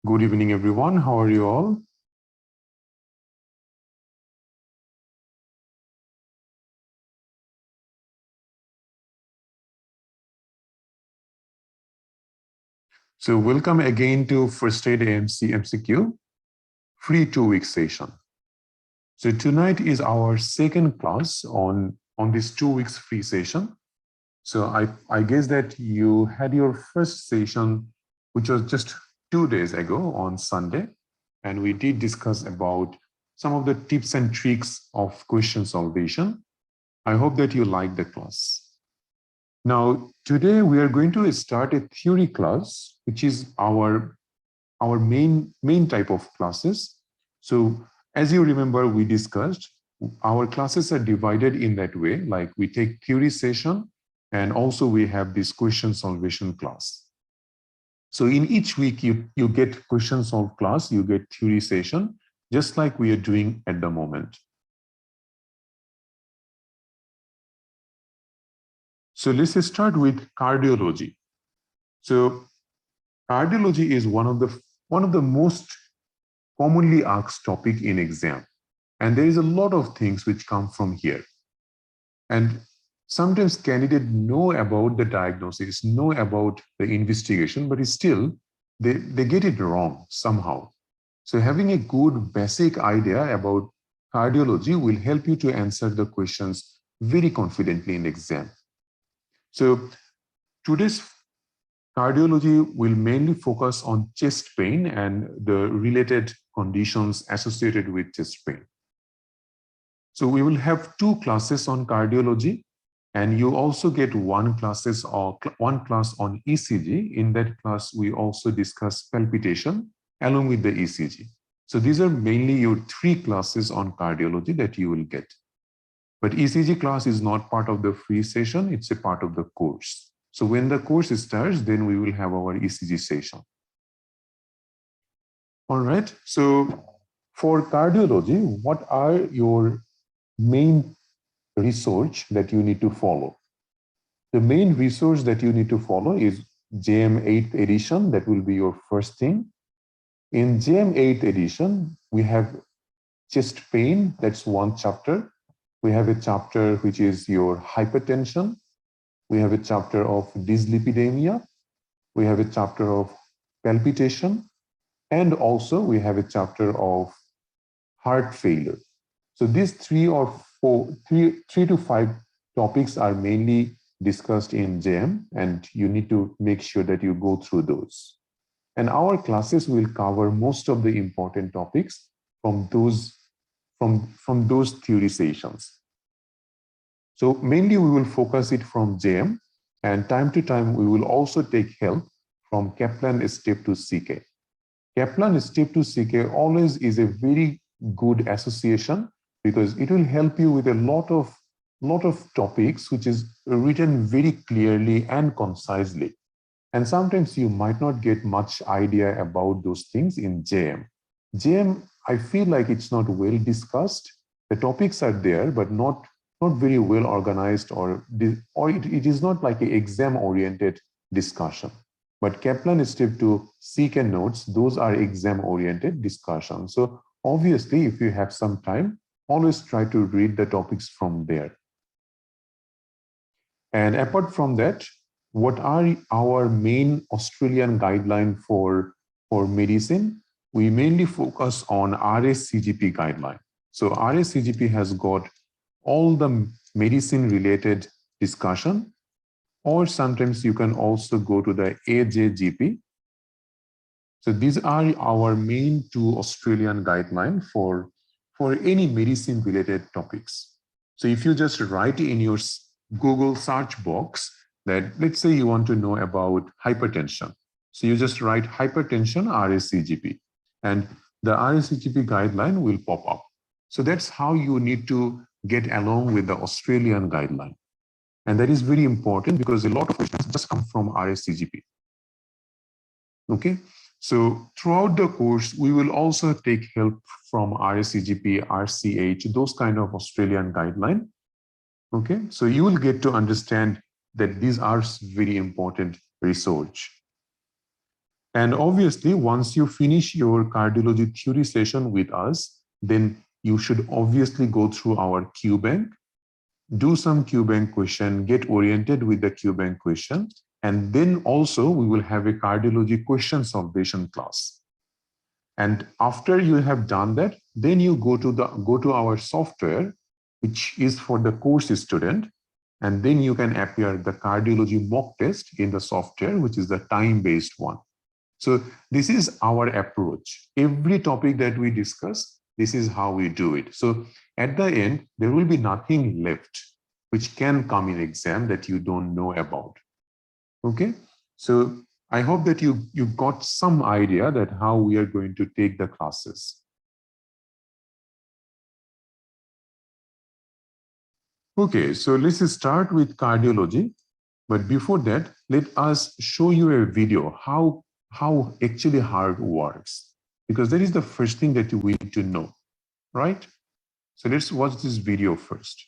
Good evening, everyone. How are you all? So welcome again to First Aid AMC MCQ, free 2-week session. So tonight is our second class on this 2 weeks free session. So I guess that you had your first session, which was just 2 days ago on Sunday. And we did discuss about some of the tips and tricks of question solvation. I hope that you liked the class. Now, today we are going to start a theory class, which is our main type of classes. So as you remember, we discussed our classes are divided in that way, like we take theory session and also we have this question solvation class. So in each week, you get question solve class, you get theory session, just like we are doing at the moment. So let's start with cardiology. So cardiology is one of the most commonly asked topic in exam. And there is a lot of things which come from here. And sometimes candidates know about the diagnosis, know about the investigation, but still they get it wrong somehow. So having a good basic idea about cardiology will help you to answer the questions very confidently in exam. So today's cardiology will mainly focus on chest pain and the related conditions associated with chest pain. So we will have 2 classes on cardiology, and you also get one class on ECG. In that class, we also discuss palpitation along with the ECG. So these are mainly your 3 classes on cardiology that you will get. But ECG class is not part of the free session, it's a part of the course. So when the course starts, then we will have our ECG session. All right, so for cardiology, what are your main research that you need to follow? The main resource that you need to follow is JM 8th edition. That will be your first thing. In JM 8th edition, we have chest pain. That's one chapter. We have a chapter which is your hypertension. We have a chapter of dyslipidemia. We have a chapter of palpitation. And also we have a chapter of heart failure. So these 3 to 5 topics are mainly discussed in JM, and you need to make sure that you go through those. And our classes will cover most of the important topics from those theory sessions. So mainly we will focus it from JM, and time to time we will also take help from Kaplan Step 2 CK. Kaplan Step 2 CK always is a very good association because it will help you with a lot of topics which is written very clearly and concisely. And sometimes you might not get much idea about those things in JM. JM, I feel like it's not well discussed. The topics are there, but not very well organized, or it is not like an exam-oriented discussion. But Kaplan Step 2 CK notes, those are exam-oriented discussions. So obviously, if you have some time, always try to read the topics from there. And apart from that, what are our main Australian guidelines for medicine? We mainly focus on RSCGP guideline. So RSCGP has got all the medicine-related discussion, or sometimes you can also go to the AJGP. So these are our main 2 Australian guidelines for any medicine-related topics. So if you just write in your Google search box that, let's say you want to know about hypertension. So you just write hypertension RSCGP, and the RSCGP guideline will pop up. So that's how you need to get along with the Australian guideline. And that is very important because a lot of questions just come from RSCGP. Okay, so throughout the course, we will also take help from RSCGP, RCH, those kind of Australian guideline. Okay, so you will get to understand that these are very important research. And obviously, once you finish your cardiology theory session with us, then you should obviously go through our Q bank, do some Q bank question, get oriented with the Q bank question, and then also we will have a cardiology question solvation class. And after you have done that, then you go to our software, which is for the course student, and then you can appear the cardiology mock test in the software, which is the time-based one. So this is our approach. Every topic that we discuss, this is how we do it. So at the end, there will be nothing left which can come in exam that you don't know about. Okay, so I hope that you got some idea that how we are going to take the classes. Okay, so let's start with cardiology. But before that, let us show you a video how actually heart works, because that is the first thing that we need to know, right? So let's watch this video first.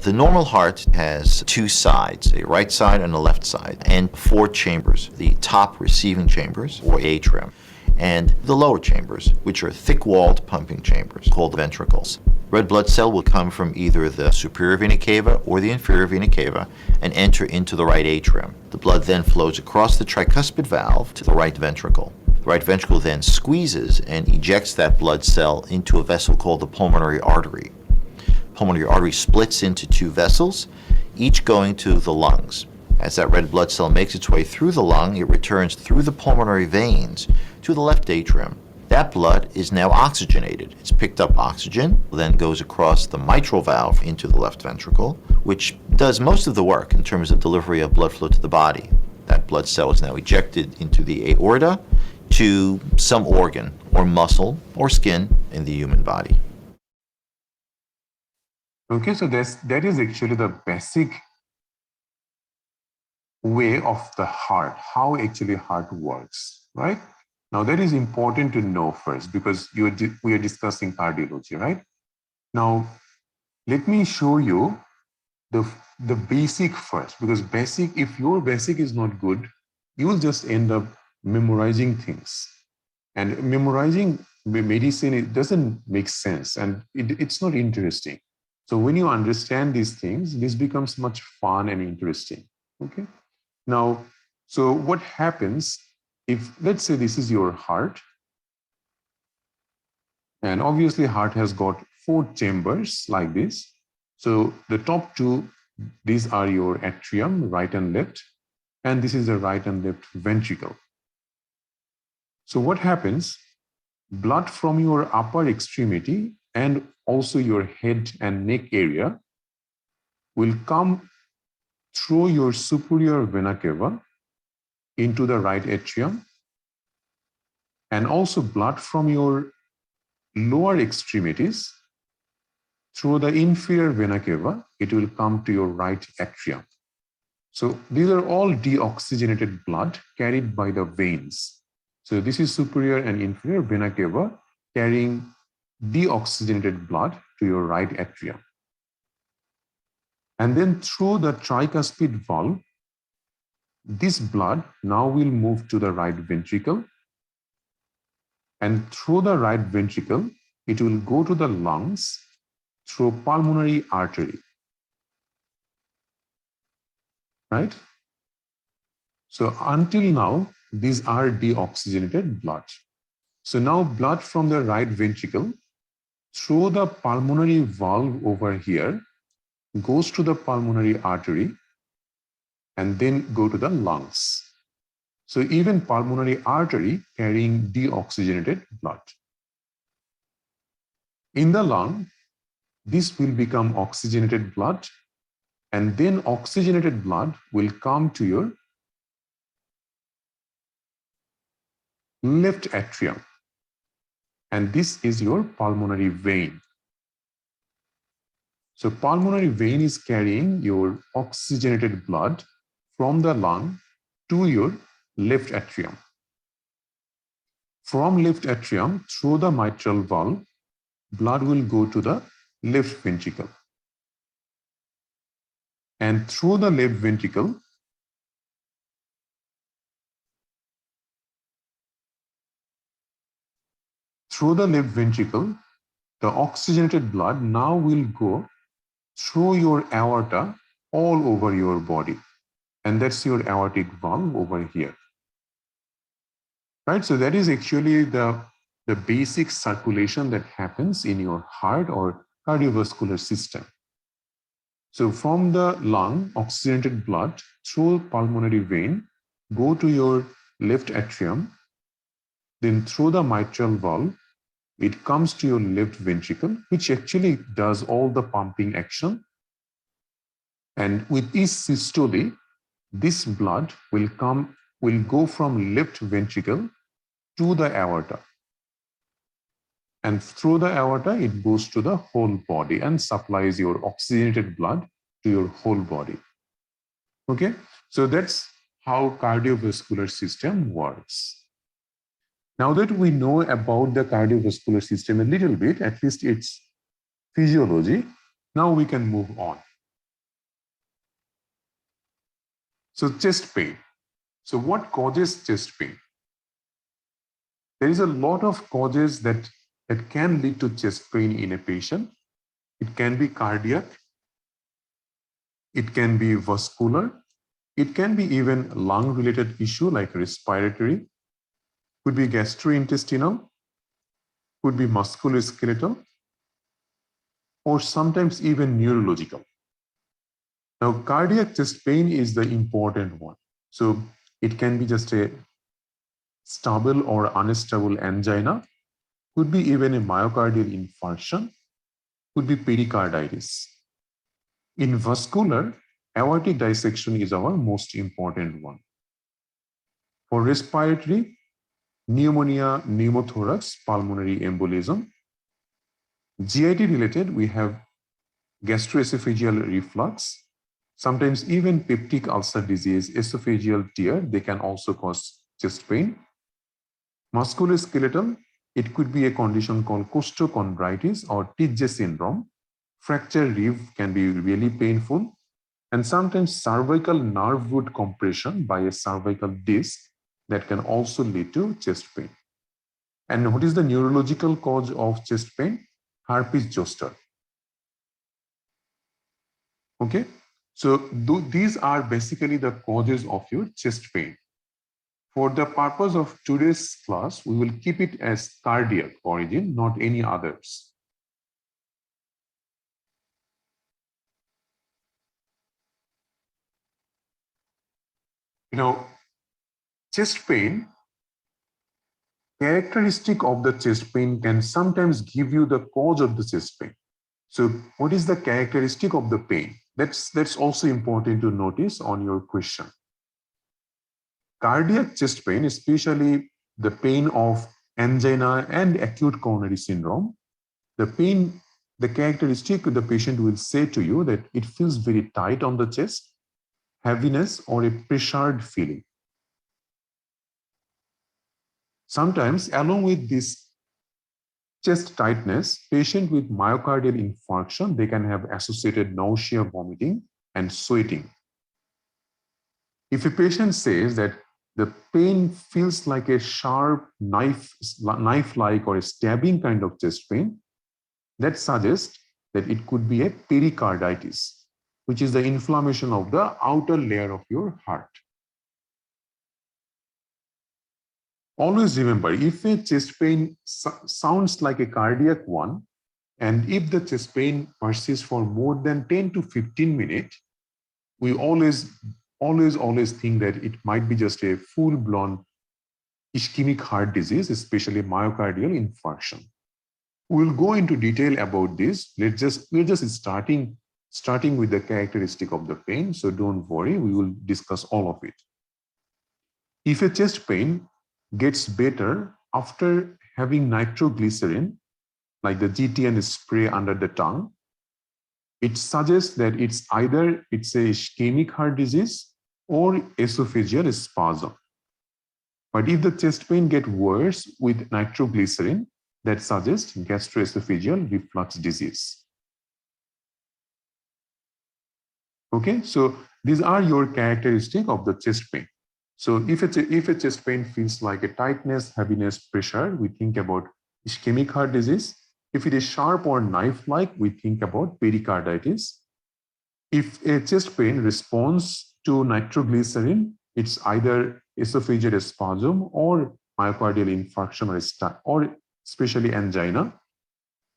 The normal heart has two sides, a right side and a left side, and four chambers, the top receiving chambers, or atrium, and the lower chambers, which are thick-walled pumping chambers, called ventricles. Red blood cell will come from either the superior vena cava or the inferior vena cava and enter into the right atrium. The blood then flows across the tricuspid valve to the right ventricle. The right ventricle then squeezes and ejects that blood cell into a vessel called the pulmonary artery. Pulmonary artery splits into two vessels, each going to the lungs. As that red blood cell makes its way through the lung, it returns through the pulmonary veins to the left atrium. That blood is now oxygenated. It's picked up oxygen, then goes across the mitral valve into the left ventricle, which does most of the work in terms of delivery of blood flow to the body. That blood cell is now ejected into the aorta to some organ or muscle or skin in the human body. Okay, so that is actually the basic way of the heart, how actually heart works, right? Now that is important to know first, because we are discussing cardiology, right? Now, let me show you the basic first, because if your basic is not good, you will just end up memorizing things. And memorizing medicine, it doesn't make sense and it's not interesting. So when you understand these things, this becomes much fun and interesting. Okay. Now, so what happens if, let's say this is your heart, and obviously heart has got four chambers like this. So the top two, these are your atrium, right and left, and this is the right and left ventricle. So what happens? Blood from your upper extremity and also your head and neck area will come through your superior vena cava into the right atrium, and also blood from your lower extremities through the inferior vena cava, it will come to your right atrium. So these are all deoxygenated blood carried by the veins. So this is superior and inferior vena cava carrying deoxygenated blood to your right atrium. And then through the tricuspid valve, this blood now will move to the right ventricle. And through the right ventricle, it will go to the lungs through pulmonary artery. Right? So until now, these are deoxygenated blood. So now blood from the right ventricle through the pulmonary valve over here goes to the pulmonary artery and then go to the lungs. So even pulmonary artery carrying deoxygenated blood. In the lung, this will become oxygenated blood, and then oxygenated blood will come to your left atrium. And this is your pulmonary vein. So pulmonary vein is carrying your oxygenated blood from the lung to your left atrium. From left atrium through the mitral valve, blood will go to the left ventricle. And through the left ventricle, through the left ventricle, the oxygenated blood now will go through your aorta all over your body. And that's your aortic valve over here. Right? So that is actually the basic circulation that happens in your heart or cardiovascular system. So from the lung, oxygenated blood through pulmonary vein go to your left atrium, then through the mitral valve, it comes to your left ventricle, which actually does all the pumping action. And with each systole, this blood will go from left ventricle to the aorta. And through the aorta, it goes to the whole body and supplies your oxygenated blood to your whole body. Okay, so that's how cardiovascular system works. Now that we know about the cardiovascular system a little bit, at least its physiology, now we can move on. So chest pain. So what causes chest pain? There is a lot of causes that can lead to chest pain in a patient. It can be cardiac, it can be vascular, it can be even lung-related issue like respiratory, could be gastrointestinal, could be musculoskeletal, or sometimes even neurological. Now, cardiac chest pain is the important one. So it can be just a stable or unstable angina, could be even a myocardial infarction, could be pericarditis. In vascular, aortic dissection is our most important one. For respiratory, pneumonia, pneumothorax, pulmonary embolism. GIT related, we have gastroesophageal reflux, sometimes even peptic ulcer disease, esophageal tear, they can also cause chest pain. Musculoskeletal, it could be a condition called costochondritis or Tj syndrome. Fractured rib can be really painful. And sometimes cervical nerve root compression by a cervical disc that can also lead to chest pain. And what is the neurological cause of chest pain? Herpes zoster. Okay, so these are basically the causes of your chest pain. For the purpose of today's class, we will keep it as cardiac origin, not any others. You know, chest pain, characteristic of the chest pain can sometimes give you the cause of the chest pain. So what is the characteristic of the pain? That's also important to notice on your question. Cardiac chest pain, especially the pain of angina and acute coronary syndrome, the pain, the characteristic, the patient will say to you that it feels very tight on the chest, heaviness, or a pressured feeling. Sometimes, along with this chest tightness, patient with myocardial infarction, they can have associated nausea, vomiting, and sweating. If a patient says that the pain feels like a sharp knife-like or a stabbing kind of chest pain, that suggests that it could be a pericarditis, which is the inflammation of the outer layer of your heart. Always remember, if a chest pain sounds like a cardiac one, and if the chest pain persists for more than 10 to 15 minutes, we always think that it might be just a full-blown ischemic heart disease, especially myocardial infarction. We'll go into detail about this. We're just starting with the characteristic of the pain, so don't worry, we will discuss all of it. If a chest pain gets better after having nitroglycerin, like the GTN spray under the tongue, it suggests that it's either a ischemic heart disease or esophageal spasm. But if the chest pain gets worse with nitroglycerin, that suggests gastroesophageal reflux disease. Okay, so these are your characteristics of the chest pain. So if a chest pain feels like a tightness, heaviness, pressure, we think about ischemic heart disease. If it is sharp or knife-like, we think about pericarditis. If a chest pain responds to nitroglycerin, it's either esophageal spasm or myocardial infarction or especially angina.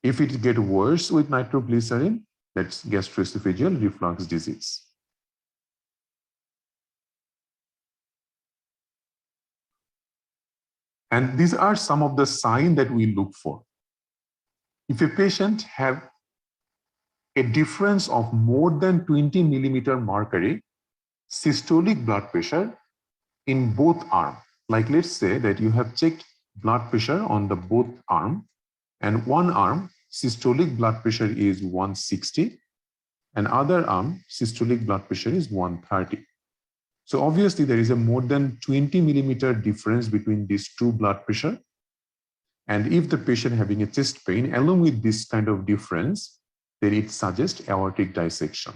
If it gets worse with nitroglycerin, that's gastroesophageal reflux disease. And these are some of the signs that we look for. If a patient have a difference of more than 20 millimeter mercury systolic blood pressure in both arms, like let's say that you have checked blood pressure on the both arm, and one arm systolic blood pressure is 160 and other arm systolic blood pressure is 130. So obviously there is a more than 20 millimeter difference between these two blood pressure. And if the patient having a chest pain along with this kind of difference, then it suggests aortic dissection.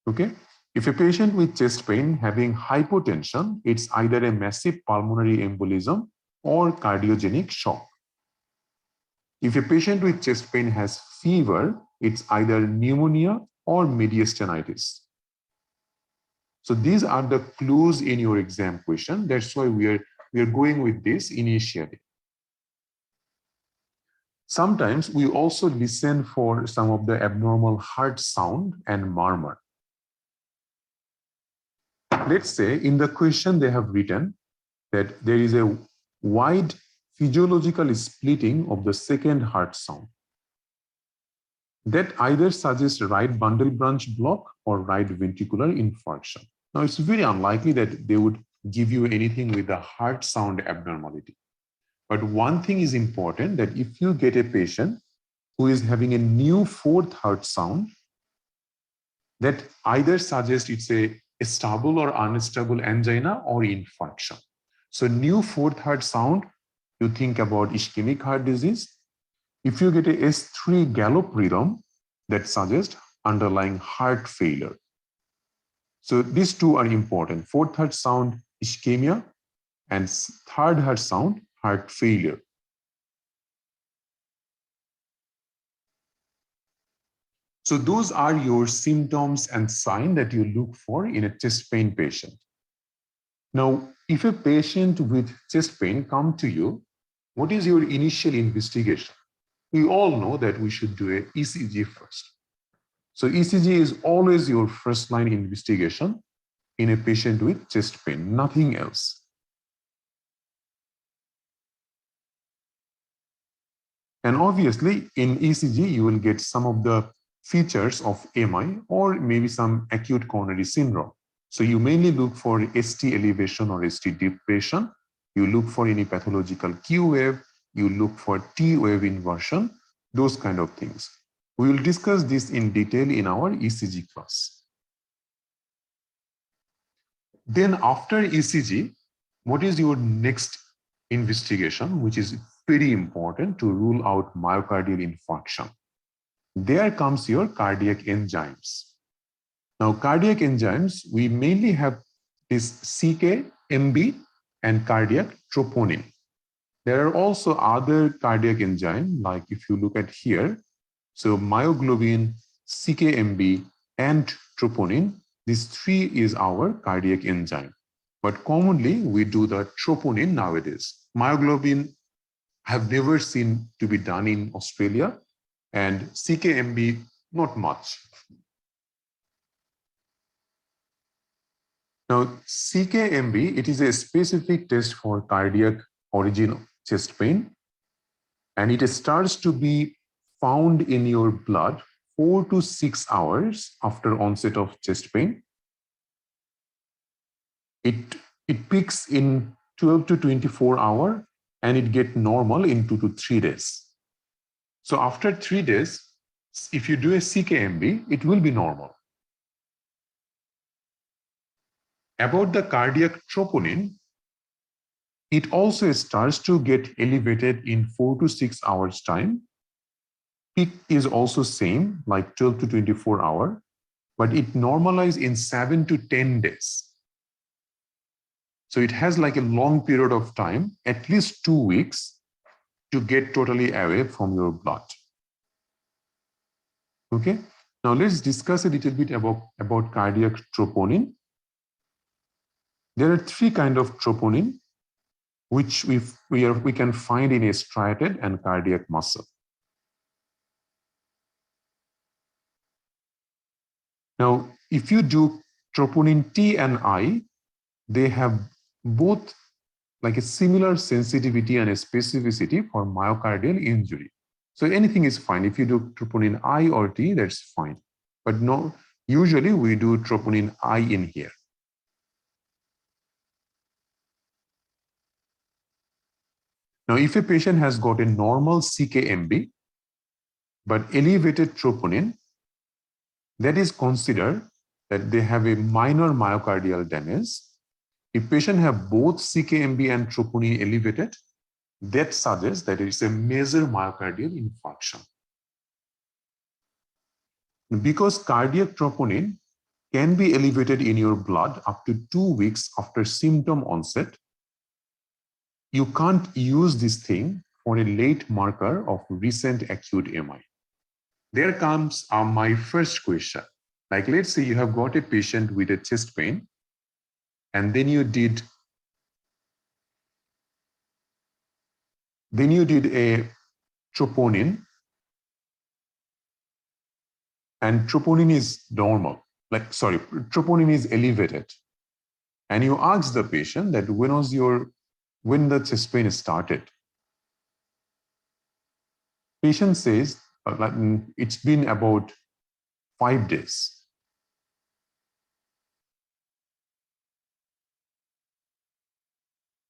Okay. If a patient with chest pain having hypotension, it's either a massive pulmonary embolism or cardiogenic shock. If a patient with chest pain has fever, it's either pneumonia or mediastinitis. So these are the clues in your exam question. That's why we are going with this initially. Sometimes we also listen for some of the abnormal heart sound and murmur. Let's say in the question they have written that there is a wide physiological splitting of the second heart sound. That either suggests right bundle branch block or right ventricular infarction. Now, it's very unlikely that they would give you anything with a heart sound abnormality. But one thing is important, that if you get a patient who is having a new fourth heart sound, that either suggests it's a stable or unstable angina or infarction. So new fourth heart sound, you think about ischemic heart disease. If you get a S3 gallop rhythm, that suggests underlying heart failure. So these two are important. Fourth heart sound, ischemia, and third heart sound, heart failure. So those are your symptoms and signs that you look for in a chest pain patient. Now, if a patient with chest pain come to you, what is your initial investigation? We all know that we should do an ECG first. So ECG is always your first line investigation in a patient with chest pain, nothing else. And obviously in ECG, you will get some of the features of MI or maybe some acute coronary syndrome. So you mainly look for ST elevation or ST depression. You look for any pathological Q wave. You look for T wave inversion, those kind of things. We will discuss this in detail in our ECG class. Then after ECG, what is your next investigation, which is very important to rule out myocardial infarction? There comes your cardiac enzymes. Now, cardiac enzymes, we mainly have this CK, MB, and cardiac troponin. There are also other cardiac enzymes, like if you look at here, so myoglobin, CKMB, and troponin, these three is our cardiac enzyme. But commonly, we do the troponin nowadays. Myoglobin have never seen to be done in Australia, and CKMB, not much. Now, CKMB, it is a specific test for cardiac origin chest pain, and it starts to be found in your blood 4 to 6 hours after onset of chest pain. It peaks in 12 to 24 hours, and it gets normal in 2 to 3 days. So after 3 days, if you do a CKMB, it will be normal. About the cardiac troponin, it also starts to get elevated in 4 to 6 hours time. Peak is also same, like 12 to 24 hours, but it normalizes in 7 to 10 days. So it has like a long period of time, at least 2 weeks, to get totally away from your blood. Okay, now let's discuss a little bit about cardiac troponin. There are three kinds of troponin, which we can find in a striated and cardiac muscle. Now, if you do troponin T and I, they have both like a similar sensitivity and a specificity for myocardial injury. So anything is fine. If you do troponin I or T, that's fine. But no, usually we do troponin I in here. Now, if a patient has got a normal CKMB, but elevated troponin, that is considered that they have a minor myocardial damage. If patient have both CKMB and troponin elevated, that suggests that it is a major myocardial infarction. Because cardiac troponin can be elevated in your blood up to 2 weeks after symptom onset, you can't use this thing for a late marker of recent acute MI. There comes my first question. Like, let's say you have got a patient with a chest pain, and then you did a troponin, and troponin is normal. Troponin is elevated. And you ask the patient that when the chest pain started. Patient says it's been about 5 days.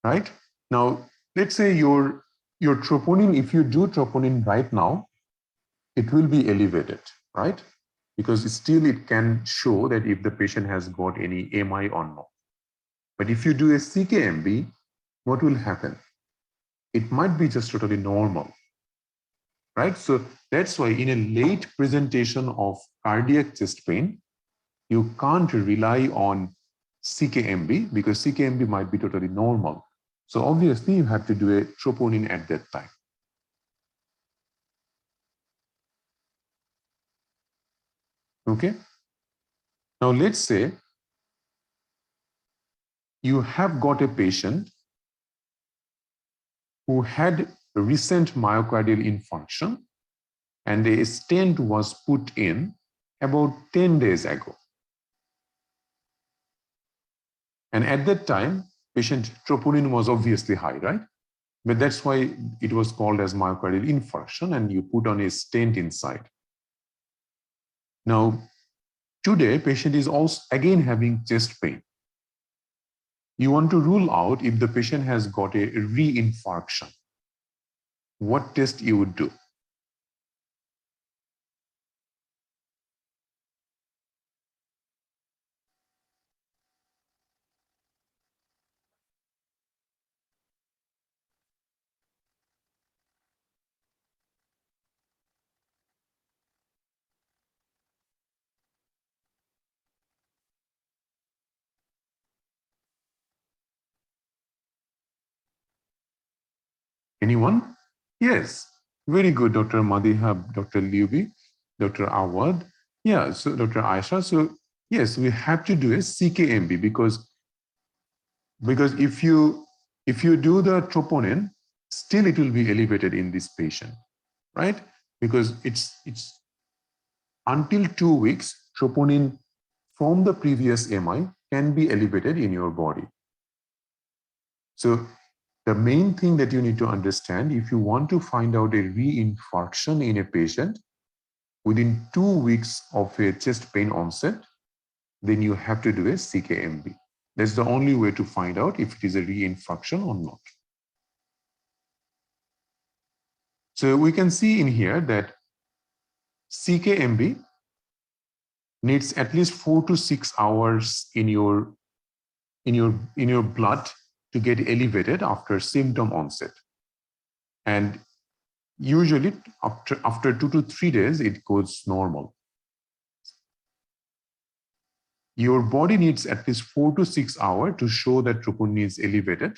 Right? Now, let's say your troponin, if you do troponin right now, it will be elevated, right? Because still it can show that if the patient has got any MI or not. But if you do a CKMB, what will happen? It might be just totally normal, right? So that's why in a late presentation of cardiac chest pain, you can't rely on CKMB because CKMB might be totally normal. So obviously you have to do a troponin at that time. Okay. Now let's say you have got a patient who had recent myocardial infarction and a stent was put in about 10 days ago. And at that time, patient troponin was obviously high, right? But that's why it was called as myocardial infarction, and you put on a stent inside. Now, today, patient is also again having chest pain. You want to rule out if the patient has got a re-infarction. What test you would do? Anyone? Yes. Very good, Dr. Madihab, Dr. Liubi, Dr. Awad. Yeah, so Dr. Aisha. So yes, we have to do a CKMB because if you do the troponin, still it will be elevated in this patient, right? Because it's until 2 weeks, troponin from the previous MI can be elevated in your body. So the main thing that you need to understand, if you want to find out a re-infarction in a patient within 2 weeks of a chest pain onset, then you have to do a CKMB. That's the only way to find out if it is a re-infarction or not. So we can see in here that CKMB needs at least 4 to 6 hours in your blood to get elevated after symptom onset. And usually after 2 to 3 days, it goes normal. your body needs at least 4 to 6 hours to show that troponin is elevated,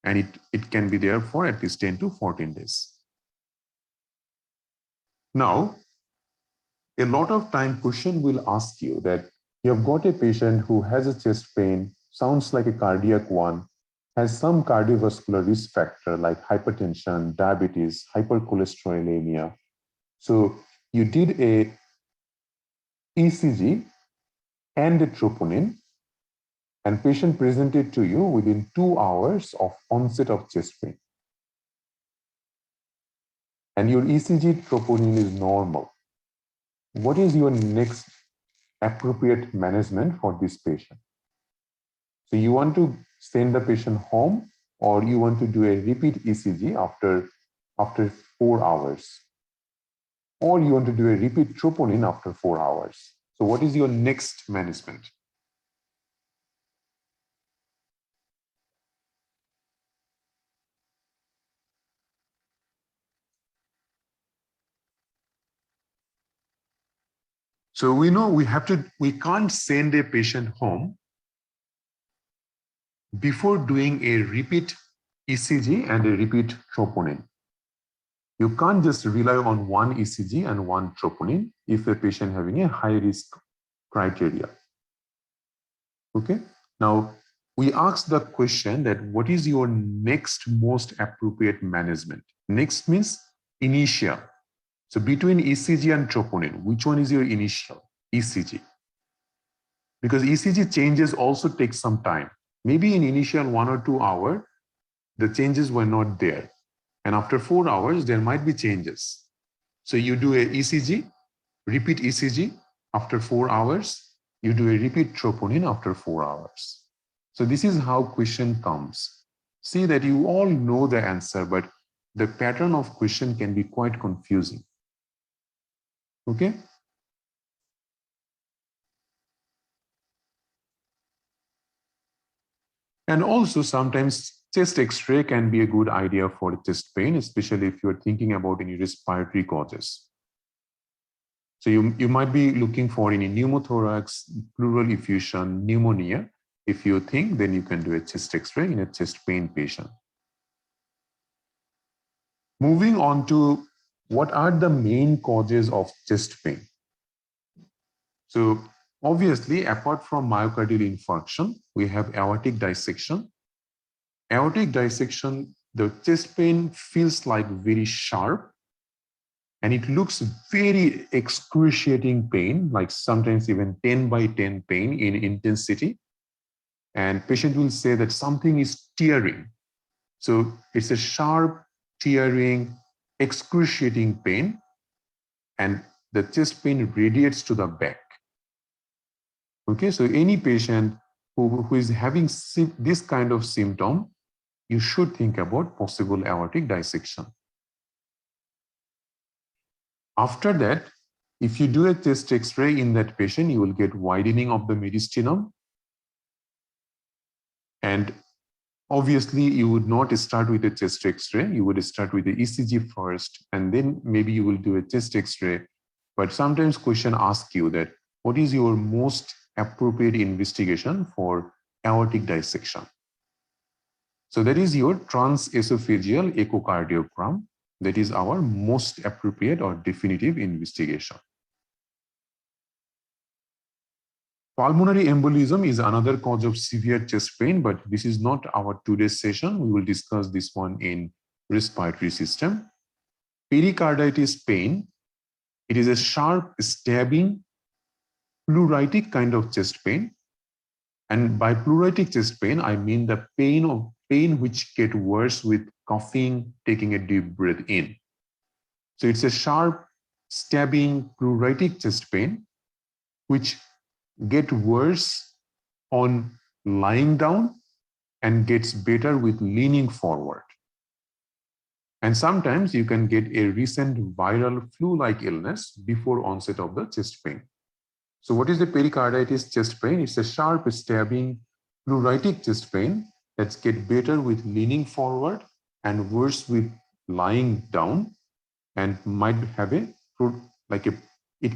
and it can be there for at least 10 to 14 days. Now, a lot of time question will ask you that you have got a patient who has a chest pain, sounds like a cardiac one, has some cardiovascular risk factor like hypertension, diabetes, hypercholesterolemia. So you did a ECG and a troponin, and patient presented to you within 2 hours of onset of chest pain. And your ECG troponin is normal. What is your next appropriate management for this patient? So you want to send the patient home, or you want to do a repeat ECG after 4 hours, or you want to do a repeat troponin after 4 hours. So what is your next management? So we know we can't send a patient home before doing a repeat ECG and a repeat troponin. You can't just rely on one ECG and one troponin if a patient having a high risk criteria. Okay. Now we ask the question that what is your next most appropriate management? Next means initial. So between ECG and troponin, which one is your initial? ECG. Because ECG changes also take some time. Maybe in initial 1 or 2 hours, the changes were not there. And after 4 hours, there might be changes. So you do a ECG, repeat ECG after 4 hours, you do a repeat troponin after 4 hours. So this is how question comes. See that you all know the answer, but the pattern of question can be quite confusing. Okay? And also sometimes chest X-ray can be a good idea for chest pain, especially if you're thinking about any respiratory causes. So you might be looking for any pneumothorax, pleural effusion, pneumonia. If you think, then you can do a chest X-ray in a chest pain patient. Moving on to what are the main causes of chest pain? So obviously, apart from myocardial infarction, we have aortic dissection. Aortic dissection, the chest pain feels like very sharp, and it looks very excruciating pain, like sometimes even 10 by 10 pain in intensity. And patient will say that something is tearing. So it's a sharp, tearing, excruciating pain, and the chest pain radiates to the back. Okay, so any patient who is having this kind of symptom, you should think about possible aortic dissection. After that, if you do a chest X-ray in that patient, you will get widening of the mediastinum. And obviously, you would not start with a chest X-ray. You would start with the ECG first, and then maybe you will do a chest X-ray. But sometimes question asks you that, what is your most appropriate investigation for aortic dissection? So that is your transesophageal echocardiogram. That is our most appropriate or definitive investigation. Pulmonary embolism is another cause of severe chest pain, but this is not our today's session. We will discuss this one in respiratory system. Pericarditis pain, it is a sharp, stabbing, pleuritic kind of chest pain. And by pleuritic chest pain, I mean the pain which get worse with coughing, taking a deep breath in. So it's a sharp, stabbing, pleuritic chest pain, which get worse on lying down and gets better with leaning forward. And sometimes you can get a recent viral flu-like illness before onset of the chest pain. So what is the pericarditis chest pain? It's a sharp, stabbing, pleuritic chest pain that gets better with leaning forward and worse with lying down, and might have it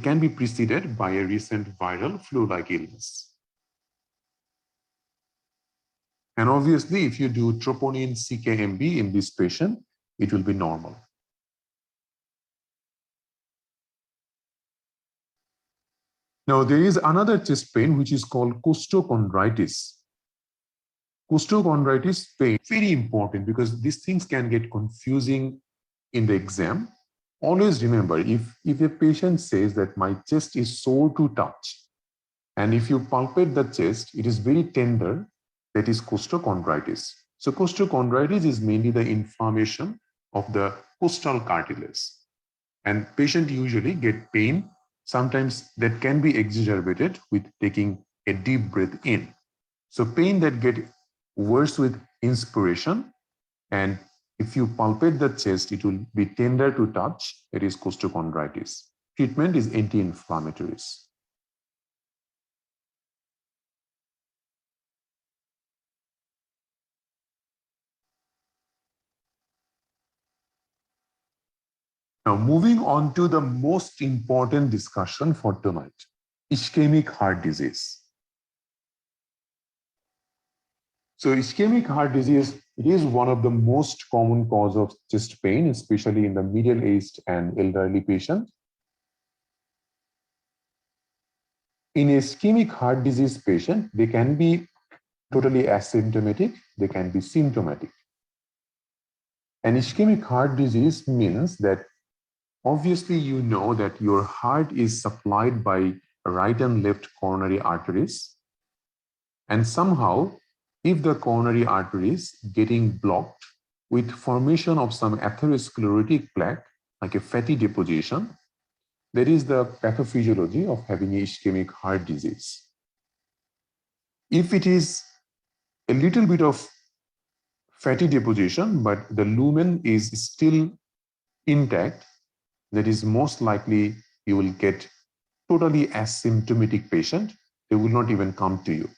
can be preceded by a recent viral flu-like illness. And obviously, if you do troponin CKMB in this patient, it will be normal. Now, there is another chest pain which is called costochondritis. Costochondritis pain, very important because these things can get confusing in the exam. Always remember, if a patient says that my chest is sore to touch, and if you palpate the chest, it is very tender, that is costochondritis. So costochondritis is mainly the inflammation of the costal cartilage. And patient usually get pain. Sometimes that can be exacerbated with taking a deep breath in. So pain that get worse with inspiration, and if you palpate the chest, it will be tender to touch. It is costochondritis. Treatment is anti-inflammatories. Now, moving on to the most important discussion for tonight, ischemic heart disease. So ischemic heart disease, it is one of the most common cause of chest pain, especially in the middle-aged and elderly patients. In ischemic heart disease patient, they can be totally asymptomatic, they can be symptomatic. And ischemic heart disease means that obviously you know that your heart is supplied by right and left coronary arteries. And somehow, if the coronary arteries getting blocked with formation of some atherosclerotic plaque, like a fatty deposition, that is the pathophysiology of having a ischemic heart disease. If it is a little bit of fatty deposition, but the lumen is still intact, that is most likely you will get totally asymptomatic patient. They will not even come to you.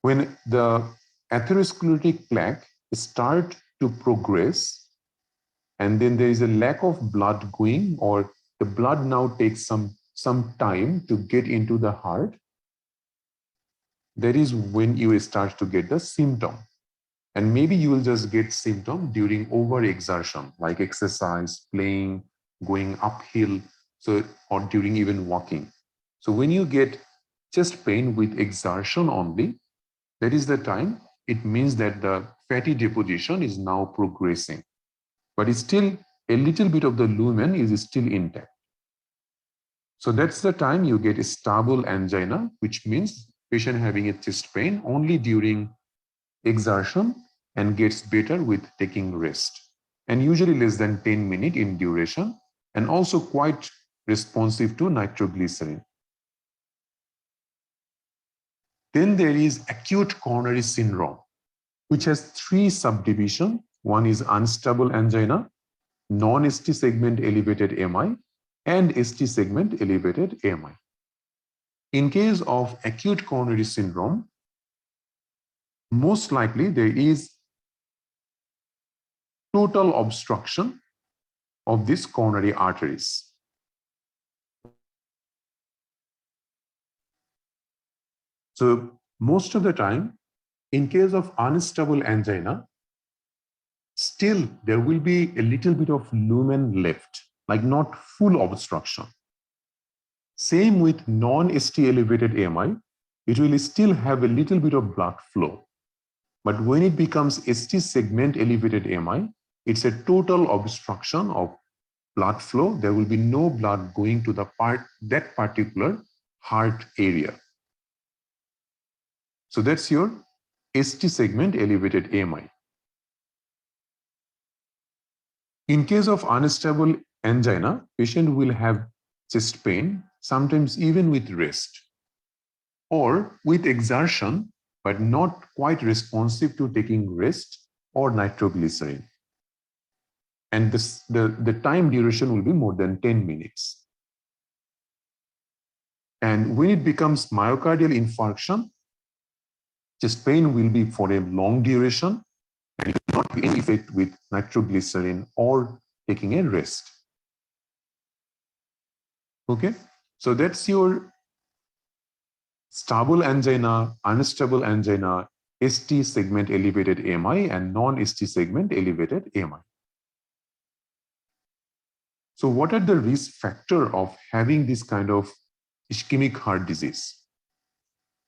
When the atherosclerotic plaque start to progress, and then there is a lack of blood going, or the blood now takes some time to get into the heart, that is when you start to get the symptom. And maybe you will just get symptom during overexertion, like exercise, playing, going uphill, so or during even walking. So when you get chest pain with exertion only, that is the time it means that the fatty deposition is now progressing. But it's still a little bit of the lumen is still intact. So that's the time you get a stable angina, which means patient having a chest pain only during exertion and gets better with taking rest, and usually less than 10 minutes in duration, and also quite responsive to nitroglycerin. Then there is acute coronary syndrome, which has three subdivisions. One is unstable angina, non-ST segment elevated MI, and ST segment elevated AMI. In case of acute coronary syndrome, most likely there is total obstruction of these coronary arteries. So most of the time, in case of unstable angina, still there will be a little bit of lumen left, like not full obstruction. Same with non-ST elevated AMI, it will still have a little bit of blood flow. But when it becomes ST segment elevated AMI, it's a total obstruction of blood flow. There will be no blood going to that particular heart area. So that's your ST segment elevated AMI. In case of unstable angina, patient will have chest pain, sometimes even with rest, or with exertion, but not quite responsive to taking rest or nitroglycerin. And the time duration will be more than 10 minutes. And when it becomes myocardial infarction, chest pain will be for a long duration and it will not be any effect with nitroglycerin or taking a rest. Okay, so that's your stable angina, unstable angina, ST segment elevated AMI and non-ST segment elevated AMI. So what are the risk factors of having this kind of ischemic heart disease?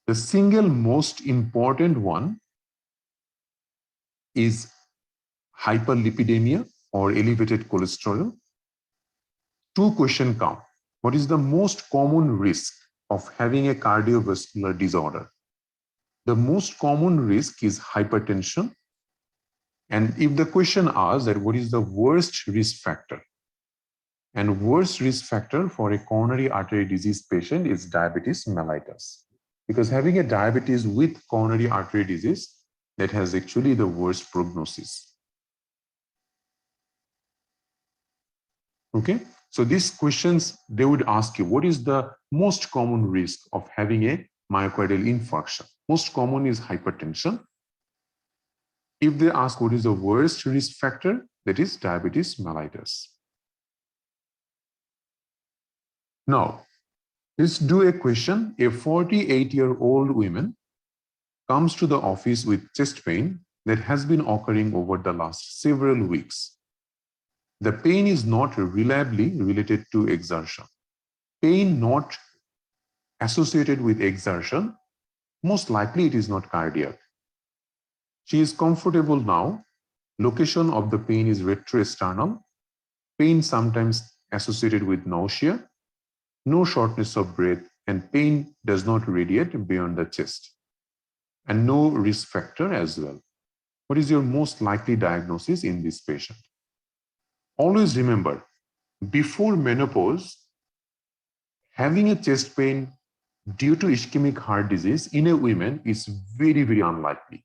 The single most important one is hyperlipidemia or elevated cholesterol. Two questions come. What is the most common risk of having a cardiovascular disorder? The most common risk is hypertension. And if the question asks that what is the worst risk factor? And worst risk factor for a coronary artery disease patient is diabetes mellitus. Because having a diabetes with coronary artery disease, that has actually the worst prognosis. Okay, so these questions, they would ask you, what is the most common risk of having a myocardial infarction? Most common is hypertension. If they ask what is the worst risk factor, that is diabetes mellitus. Now, let's do a question. A 48-year-old woman comes to the office with chest pain that has been occurring over the last several weeks. The pain is not reliably related to exertion. Pain not associated with exertion, most likely it is not cardiac. She is comfortable now. Location of the pain is retroesternal. Pain sometimes associated with nausea, no shortness of breath, and pain does not radiate beyond the chest. And no risk factor as well. What is your most likely diagnosis in this patient? Always remember, before menopause, having a chest pain due to ischemic heart disease in a woman is very, very unlikely.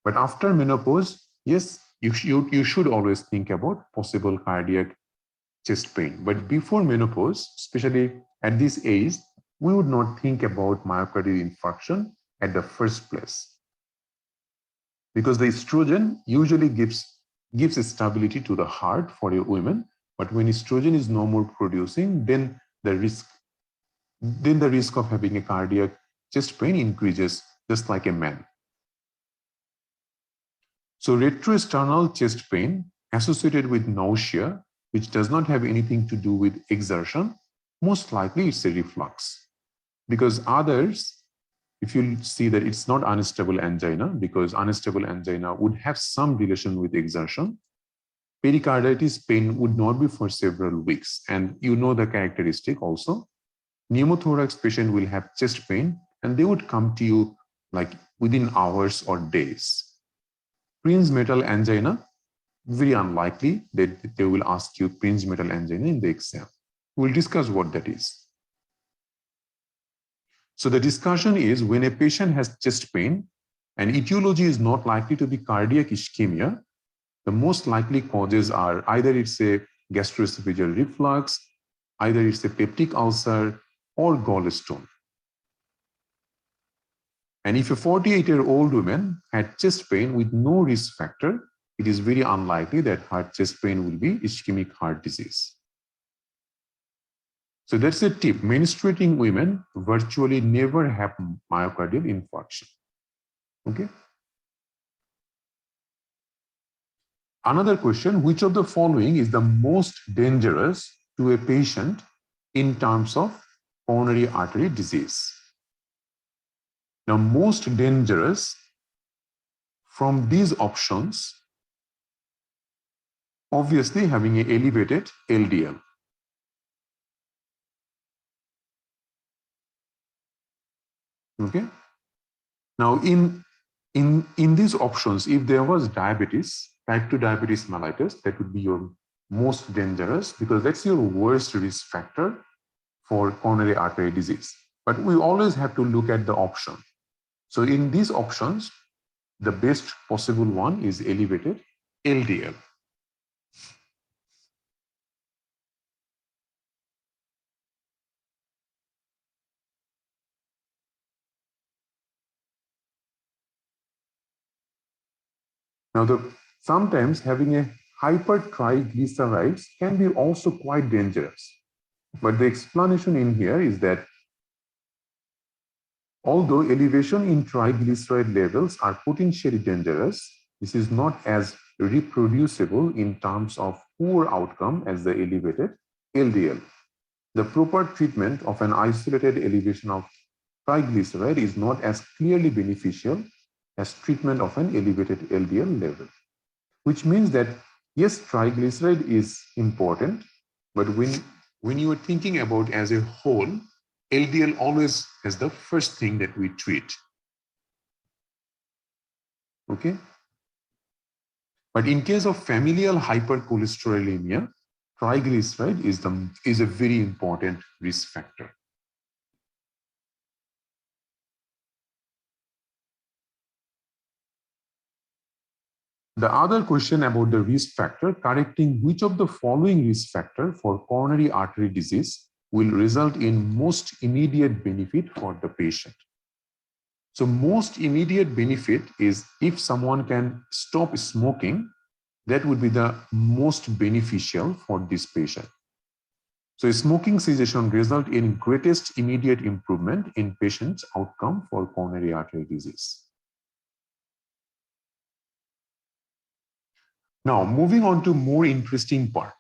But after menopause, yes, you should always think about possible cardiac chest pain. But before menopause, especially at this age, we would not think about myocardial infarction at the first place. Because the estrogen usually gives stability to the heart for a woman, but when estrogen is no more producing, then the risk of having a cardiac chest pain increases just like a man. So retroesternal chest pain associated with nausea, which does not have anything to do with exertion, most likely it's a reflux. Because others, if you see that it's not unstable angina, because unstable angina would have some relation with exertion, pericarditis pain would not be for several weeks. And you know the characteristic also. Pneumothorax patient will have chest pain and they would come to you like within hours or days. Prinzmetal angina, very unlikely that they will ask you Prinzmetal angina in the exam. We'll discuss what that is. So the discussion is when a patient has chest pain and etiology is not likely to be cardiac ischemia, the most likely causes are either it's a gastroesophageal reflux, either it's a peptic ulcer or gallstone. And if a 48-year-old woman had chest pain with no risk factor, it is very unlikely that her chest pain will be ischemic heart disease. So that's a tip. Menstruating women virtually never have myocardial infarction. Okay. Another question, which of the following is the most dangerous to a patient in terms of coronary artery disease? Now, most dangerous from these options, obviously having an elevated LDL. Okay. Now, in these options, if there was diabetes, type 2 diabetes mellitus, that would be your most dangerous because that's your worst risk factor for coronary artery disease. But we always have to look at the option. So in these options, the best possible one is elevated LDL. Now, sometimes having a hypertriglycerides can be also quite dangerous. But the explanation in here is that Although elevation in triglyceride levels are potentially dangerous, this is not as reproducible in terms of poor outcome as the elevated LDL. The proper treatment of an isolated elevation of triglyceride is not as clearly beneficial as treatment of an elevated LDL level, which means that yes, triglyceride is important, but when you are thinking about as a whole, LDL always is the first thing that we treat. Okay? But in case of familial hypercholesterolemia, triglyceride is a very important risk factor. The other question about the risk factor, correcting which of the following risk factor for coronary artery disease will result in most immediate benefit for the patient. So most immediate benefit is if someone can stop smoking, that would be the most beneficial for this patient. So smoking cessation result in greatest immediate improvement in patient's outcome for coronary artery disease. Now, moving on to more interesting part.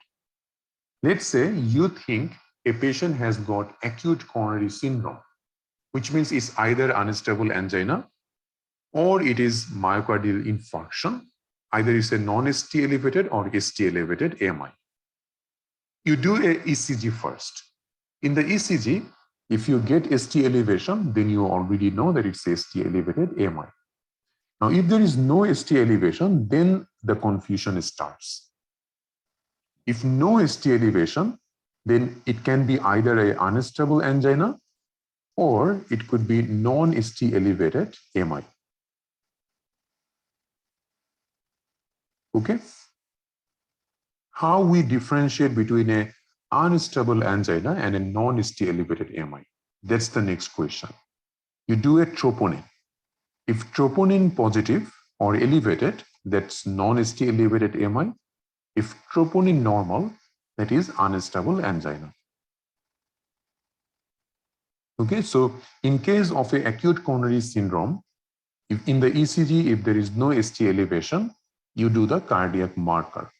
Let's say you think a patient has got acute coronary syndrome, which means it's either unstable angina or it is myocardial infarction. Either it's a non-ST elevated or ST elevated AMI. You do a ECG first. In the ECG, if you get ST elevation, then you already know that it's ST elevated AMI. Now, if there is no ST elevation, then the confusion starts. If no ST elevation, then it can be either a unstable angina or it could be non-ST elevated AMI. Okay? How we differentiate between a unstable angina and a non-ST elevated AMI? That's the next question. You do a troponin. If troponin positive or elevated, that's non-ST elevated AMI. If troponin normal, that is unstable angina. Okay, so in case of an acute coronary syndrome, if in the ECG, if there is no ST elevation, you do the cardiac marker.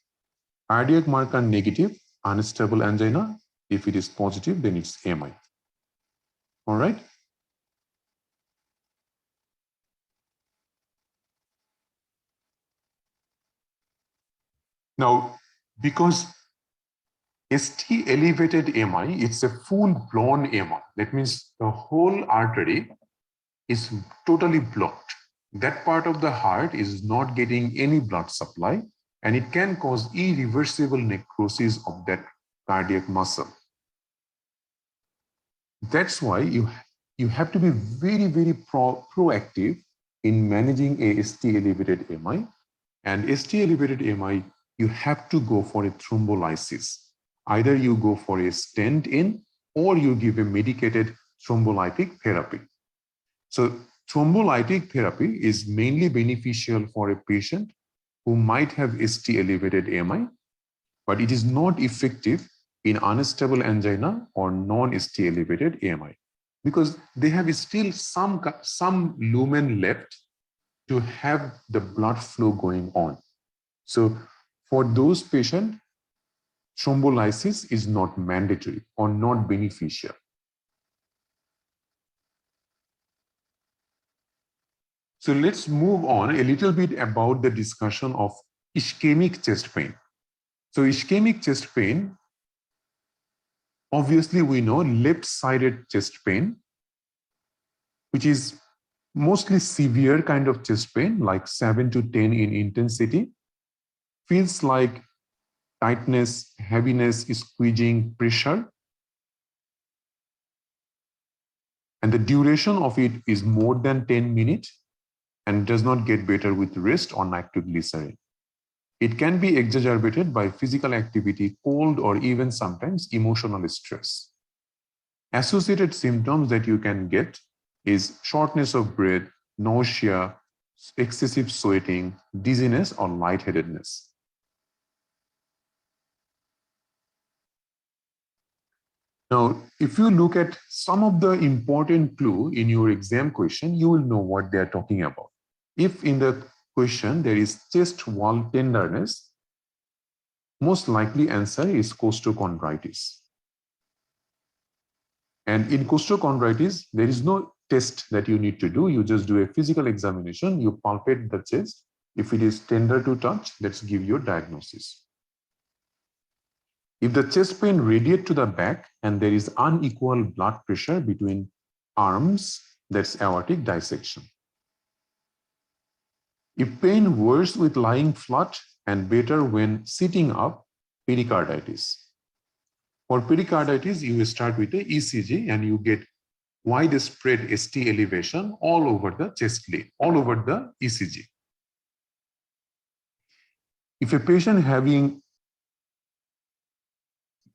Cardiac marker negative, unstable angina. If it is positive, then it's AMI. All right. Now, because ST elevated AMI, it's a full-blown AMI. That means the whole artery is totally blocked. That part of the heart is not getting any blood supply, and it can cause irreversible necrosis of that cardiac muscle. That's why you have to be very, very proactive in managing a ST elevated AMI. And ST elevated AMI, you have to go for a thrombolysis. Either you go for a stent in or you give a medicated thrombolytic therapy. So thrombolytic therapy is mainly beneficial for a patient who might have ST elevated AMI, but it is not effective in unstable angina or non-ST elevated AMI because they have still some lumen left to have the blood flow going on. So for those patients, thrombolysis is not mandatory or not beneficial. So let's move on a little bit about the discussion of ischemic chest pain. So ischemic chest pain, obviously we know left-sided chest pain, which is mostly severe kind of chest pain, like 7 to 10 in intensity, feels like tightness, heaviness, squeezing, pressure. And the duration of it is more than 10 minutes and does not get better with rest or nitroglycerin. It can be exacerbated by physical activity, cold, or even sometimes emotional stress. Associated symptoms that you can get is shortness of breath, nausea, excessive sweating, dizziness, or lightheadedness. Now, if you look at some of the important clue in your exam question, you will know what they are talking about. If in the question there is chest wall tenderness, most likely answer is costochondritis. And in costochondritis, there is no test that you need to do. You just do a physical examination, you palpate the chest. If it is tender to touch, let's give you a diagnosis. If the chest pain radiates to the back and there is unequal blood pressure between arms, that's aortic dissection. If pain worse with lying flat and better when sitting up, pericarditis. For pericarditis, you start with the ECG and you get widespread ST elevation all over the chest lane, all over the ECG. If a patient having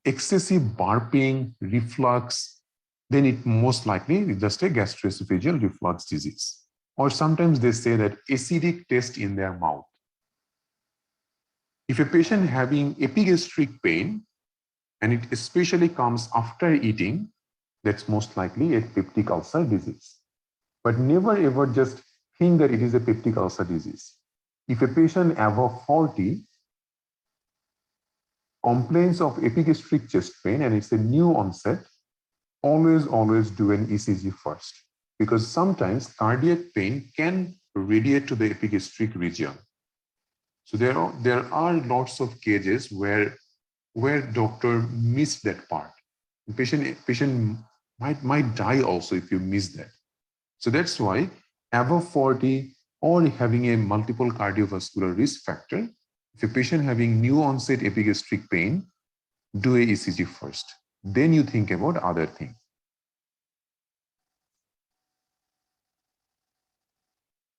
excessive burping, reflux, then it most likely is just a gastroesophageal reflux disease. Or sometimes they say that acidic taste in their mouth. If a patient having epigastric pain, and it especially comes after eating, that's most likely a peptic ulcer disease. But never ever just think that it is a peptic ulcer disease. If a patient above 40 complains of epigastric chest pain and it's a new onset, always do an ECG first, because sometimes cardiac pain can radiate to the epigastric region. So there are lots of cases where doctor missed that part. The patient might die also if you miss that. So that's why above 40 or having a multiple cardiovascular risk factor, if a patient having new onset epigastric pain, do a ECG first. Then you think about other things.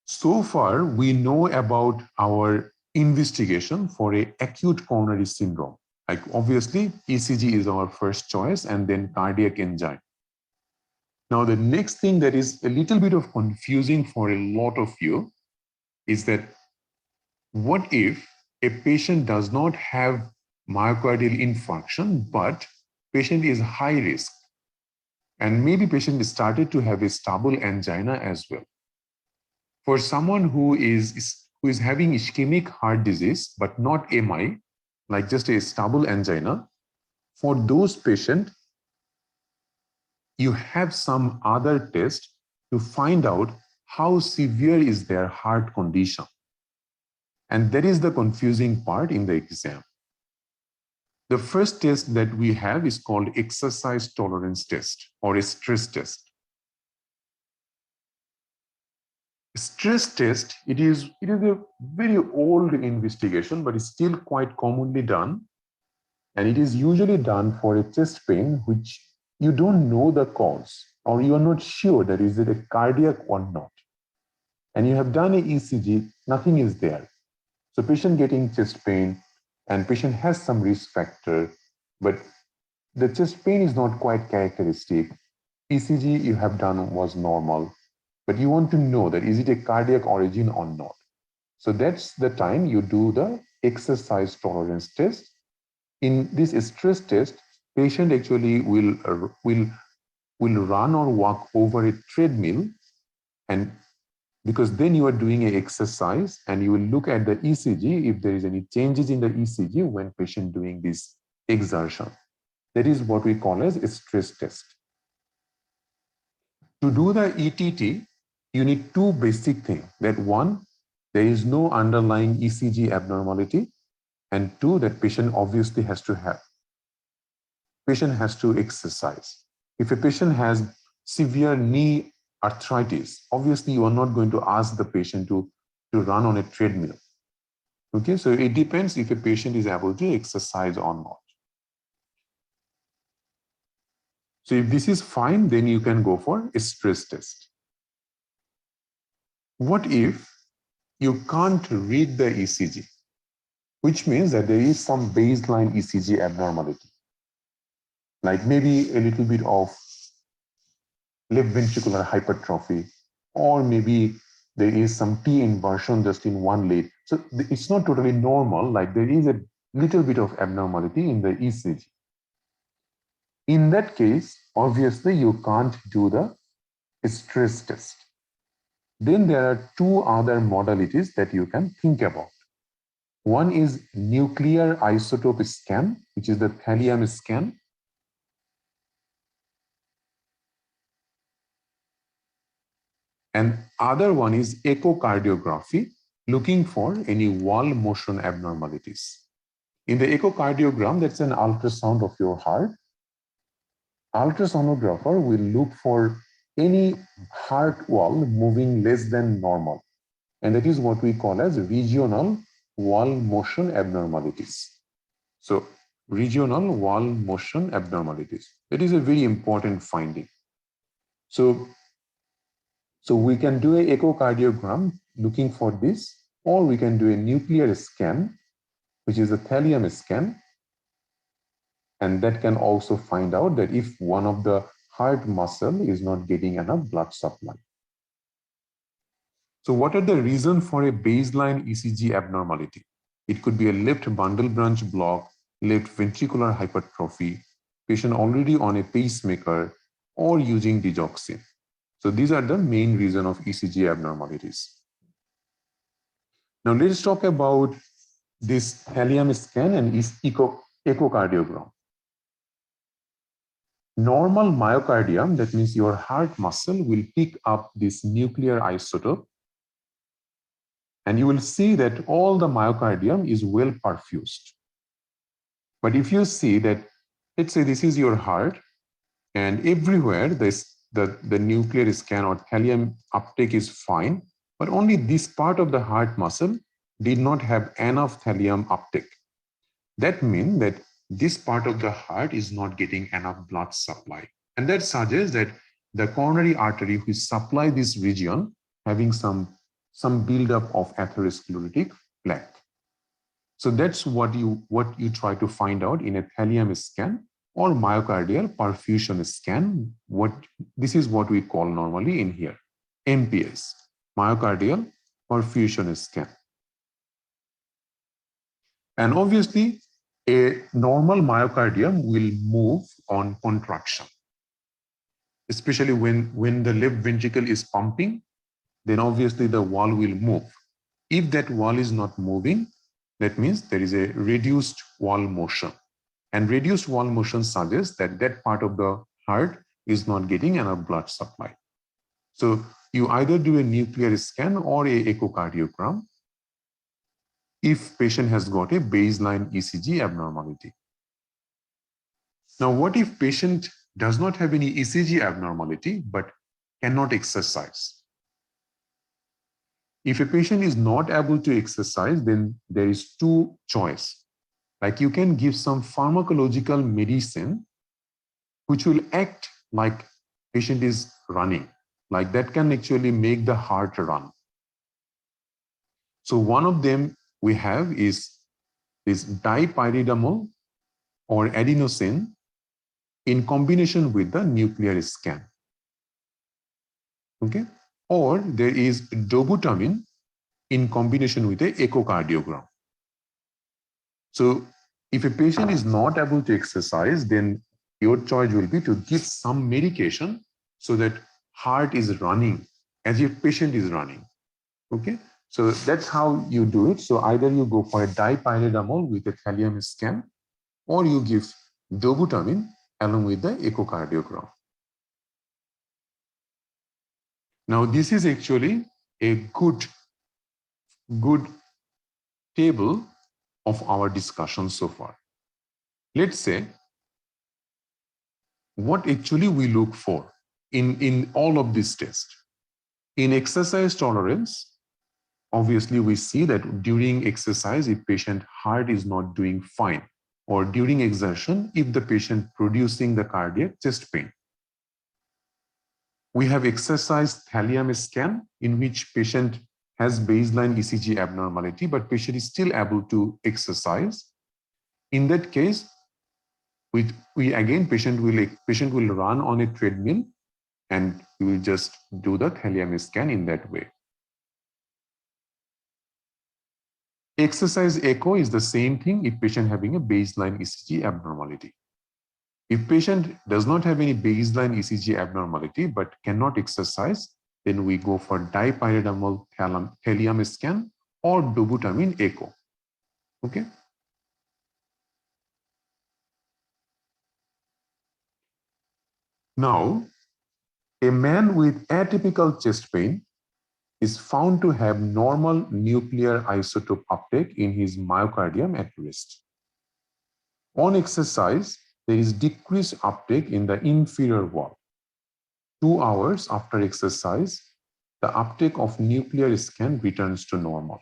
So far, we know about our investigation for a acute coronary syndrome. Like obviously, ECG is our first choice and then cardiac engine. Now, the next thing that is a little bit of confusing for a lot of you is that what if a patient does not have myocardial infarction, but patient is high risk, and maybe patient started to have a stable angina as well. For someone who is having ischemic heart disease, but not MI, like just a stable angina, for those patients, you have some other test to find out how severe is their heart condition. And that is the confusing part in the exam. The first test that we have is called exercise tolerance test or a stress test. Stress test, it is a very old investigation, but it's still quite commonly done. And it is usually done for a chest pain which you don't know the cause, or you are not sure that is it a cardiac or not. And you have done an ECG, nothing is there. So patient getting chest pain and patient has some risk factor, but the chest pain is not quite characteristic. ECG you have done was normal, but you want to know that is it a cardiac origin or not. So that's the time you do the exercise tolerance test. In this stress test, patient actually will run or walk over a treadmill, and because then you are doing an exercise and you will look at the ECG if there is any changes in the ECG when patient doing this exertion. That is what we call as a stress test. To do the ETT, you need two basic things. That one, there is no underlying ECG abnormality, and two, that patient obviously has to have. Patient has to exercise. If a patient has severe knee arthritis, obviously you are not going to ask the patient to run on a treadmill. Okay, so it depends if a patient is able to exercise or not. So if this is fine, then you can go for a stress test. What if you can't read the ECG, which means that there is some baseline ECG abnormality, like maybe a little bit of left ventricular hypertrophy, or maybe there is some T inversion just in one lead. So it's not totally normal, like there is a little bit of abnormality in the ECG. In that case, obviously you can't do the stress test. Then there are two other modalities that you can think about. One is nuclear isotope scan, which is the thallium scan. And other one is echocardiography, looking for any wall motion abnormalities. In the echocardiogram, that's an ultrasound of your heart. Ultrasonographer will look for any heart wall moving less than normal. And that is what we call as regional wall motion abnormalities. So regional wall motion abnormalities. That is a very important finding. So we can do an echocardiogram looking for this, or we can do a nuclear scan, which is a thallium scan. And that can also find out that if one of the heart muscle is not getting enough blood supply. So what are the reasons for a baseline ECG abnormality? It could be a left bundle branch block, left ventricular hypertrophy, patient already on a pacemaker, or using digoxin. So these are the main reason of ECG abnormalities. Now let's talk about this thallium scan and echocardiogram. Normal myocardium, that means your heart muscle, will pick up this nuclear isotope, and you will see that all the myocardium is well perfused. But if you see that, let's say this is your heart, and everywhere the nuclear scan or thallium uptake is fine, but only this part of the heart muscle did not have enough thallium uptake. That means that this part of the heart is not getting enough blood supply. And that suggests that the coronary artery which supply this region having some buildup of atherosclerotic plaque. So that's what you try to find out in a thallium scan or myocardial perfusion scan. This is what we call normally in here, MPS, myocardial perfusion scan. And obviously, a normal myocardium will move on contraction, especially when the left ventricle is pumping, then obviously the wall will move. If that wall is not moving, that means there is a reduced wall motion. And reduced wall motion suggests that that part of the heart is not getting enough blood supply. So you either do a nuclear scan or a echocardiogram if patient has got a baseline ECG abnormality. Now, what if patient does not have any ECG abnormality but cannot exercise? If a patient is not able to exercise, then there is two choices. Like you can give some pharmacological medicine which will act like patient is running. Like that can actually make the heart run. So one of them we have is this dipyridamole or adenosine in combination with the nuclear scan. Okay? Or there is dobutamine in combination with the echocardiogram. So if a patient is not able to exercise, then your choice will be to give some medication so that heart is running as if patient is running. Okay? So that's how you do it. So either you go for a dipyridamole with a thallium scan, or you give dobutamine along with the echocardiogram. Now, this is actually a good table of our discussion so far. Let's say what actually we look for in all of these tests. In exercise tolerance, obviously we see that during exercise, if patient heart is not doing fine, or during exertion, if the patient producing the cardiac chest pain. We have exercise thallium scan in which patient has baseline ECG abnormality, but patient is still able to exercise. In that case, patient will run on a treadmill, and we will just do the thallium scan in that way. Exercise echo is the same thing if patient having a baseline ECG abnormality. If patient does not have any baseline ECG abnormality but cannot exercise, then we go for dipyridamole thallium scan or dobutamine echo. Okay. Now, a man with atypical chest pain is found to have normal nuclear isotope uptake in his myocardium at rest. On exercise, there is decreased uptake in the inferior wall. 2 hours after exercise, the uptake of nuclear scan returns to normal.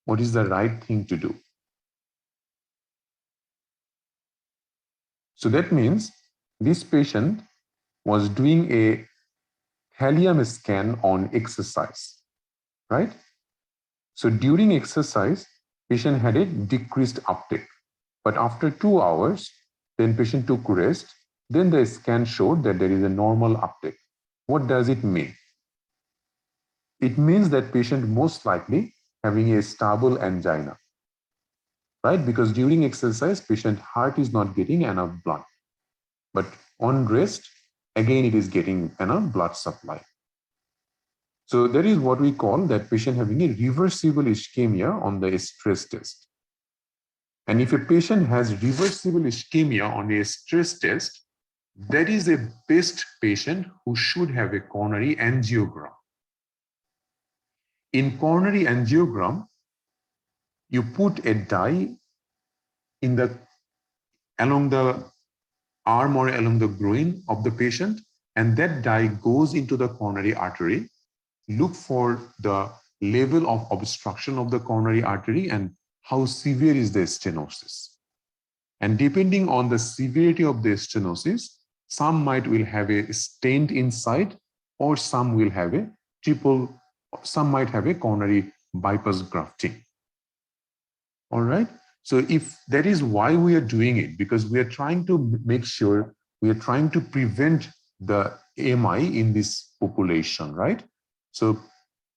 What is the right thing to do? So that means this patient was doing a thallium scan on exercise, right? So during exercise, patient had a decreased uptake. But after 2 hours, then patient took rest. Then the scan showed that there is a normal uptake. What does it mean? It means that patient most likely having a stable angina, right? Because during exercise, patient heart is not getting enough blood. But on rest, again, it is getting enough blood supply. So that is what we call that patient having a reversible ischemia on the stress test. And if a patient has reversible ischemia on a stress test, that is a best patient who should have a coronary angiogram. In coronary angiogram, you put a dye along the arm or along the groin of the patient, and that dye goes into the coronary artery. Look for the level of obstruction of the coronary artery and how severe is the stenosis. And depending on the severity of the stenosis, some will have a stent inside, or some will have some might have a coronary bypass grafting. All right. So if that is why we are doing it, because we are trying to make sure, we are trying to prevent the AMI in this population, right? So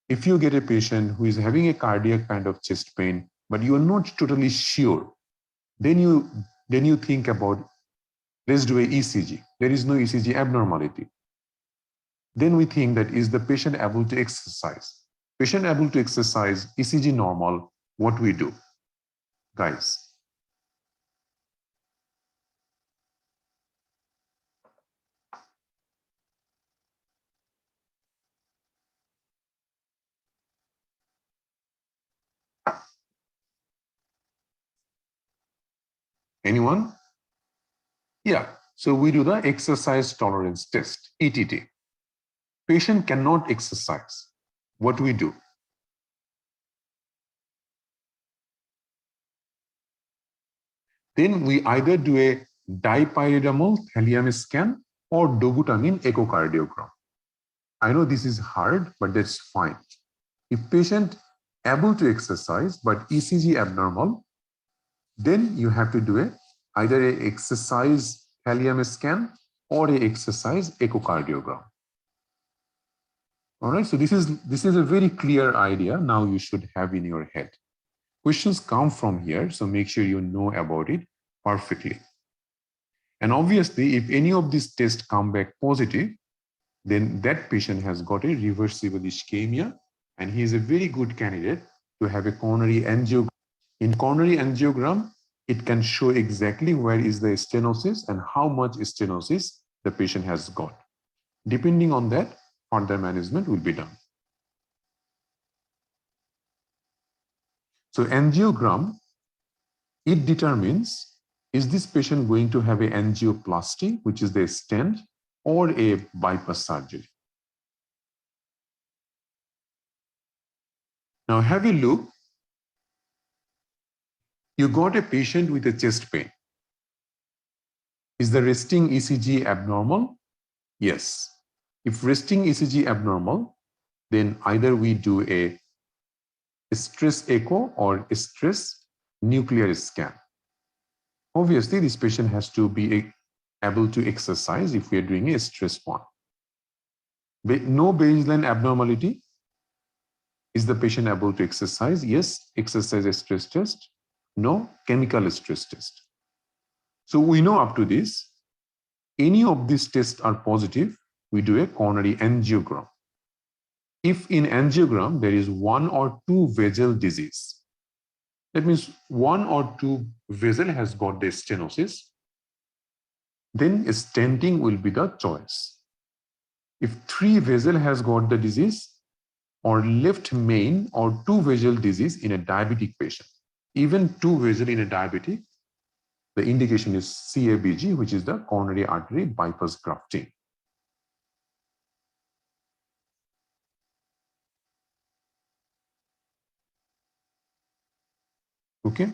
if you get a patient who is having a cardiac kind of chest pain, but you are not totally sure, then you think about, let's do a ECG. There is no ECG abnormality. Then we think that, is the patient able to exercise? Patient able to exercise, ECG normal, what we do? Guys. Anyone? Yeah. So we do the exercise tolerance test, ETT. Patient cannot exercise. What do we do? Then we either do a dipyridamole thallium scan or dobutamine echocardiogram. I know this is hard, but that's fine. If patient able to exercise but ECG abnormal, then you have to do either a exercise thallium scan or a exercise echocardiogram. All right, so this is a very clear idea now you should have in your head. Questions come from here, so make sure you know about it perfectly. And obviously, if any of these tests come back positive, then that patient has got a reversible ischemia, and he is a very good candidate to have a coronary angiogram. In coronary angiogram, it can show exactly where is the stenosis and how much stenosis the patient has got. Depending on that, further management will be done. So angiogram, it determines, is this patient going to have an angioplasty, which is the stent, or a bypass surgery? Now have a look. You got a patient with a chest pain. Is the resting ECG abnormal? Yes. If resting ECG abnormal, then either we do a stress echo or a stress nuclear scan. Obviously, this patient has to be able to exercise if we are doing a stress one. No baseline abnormality. Is the patient able to exercise? Yes, exercise stress test. No, chemical stress test. So we know up to this, any of these tests are positive, we do a coronary angiogram. If in angiogram there is one or two vessel disease, that means one or two vessel has got the stenosis, then stenting will be the choice. If three vessel has got the disease, or left main or two vessel disease in a diabetic patient, even two vessel in a diabetic, the indication is CABG, which is the coronary artery bypass grafting. Okay.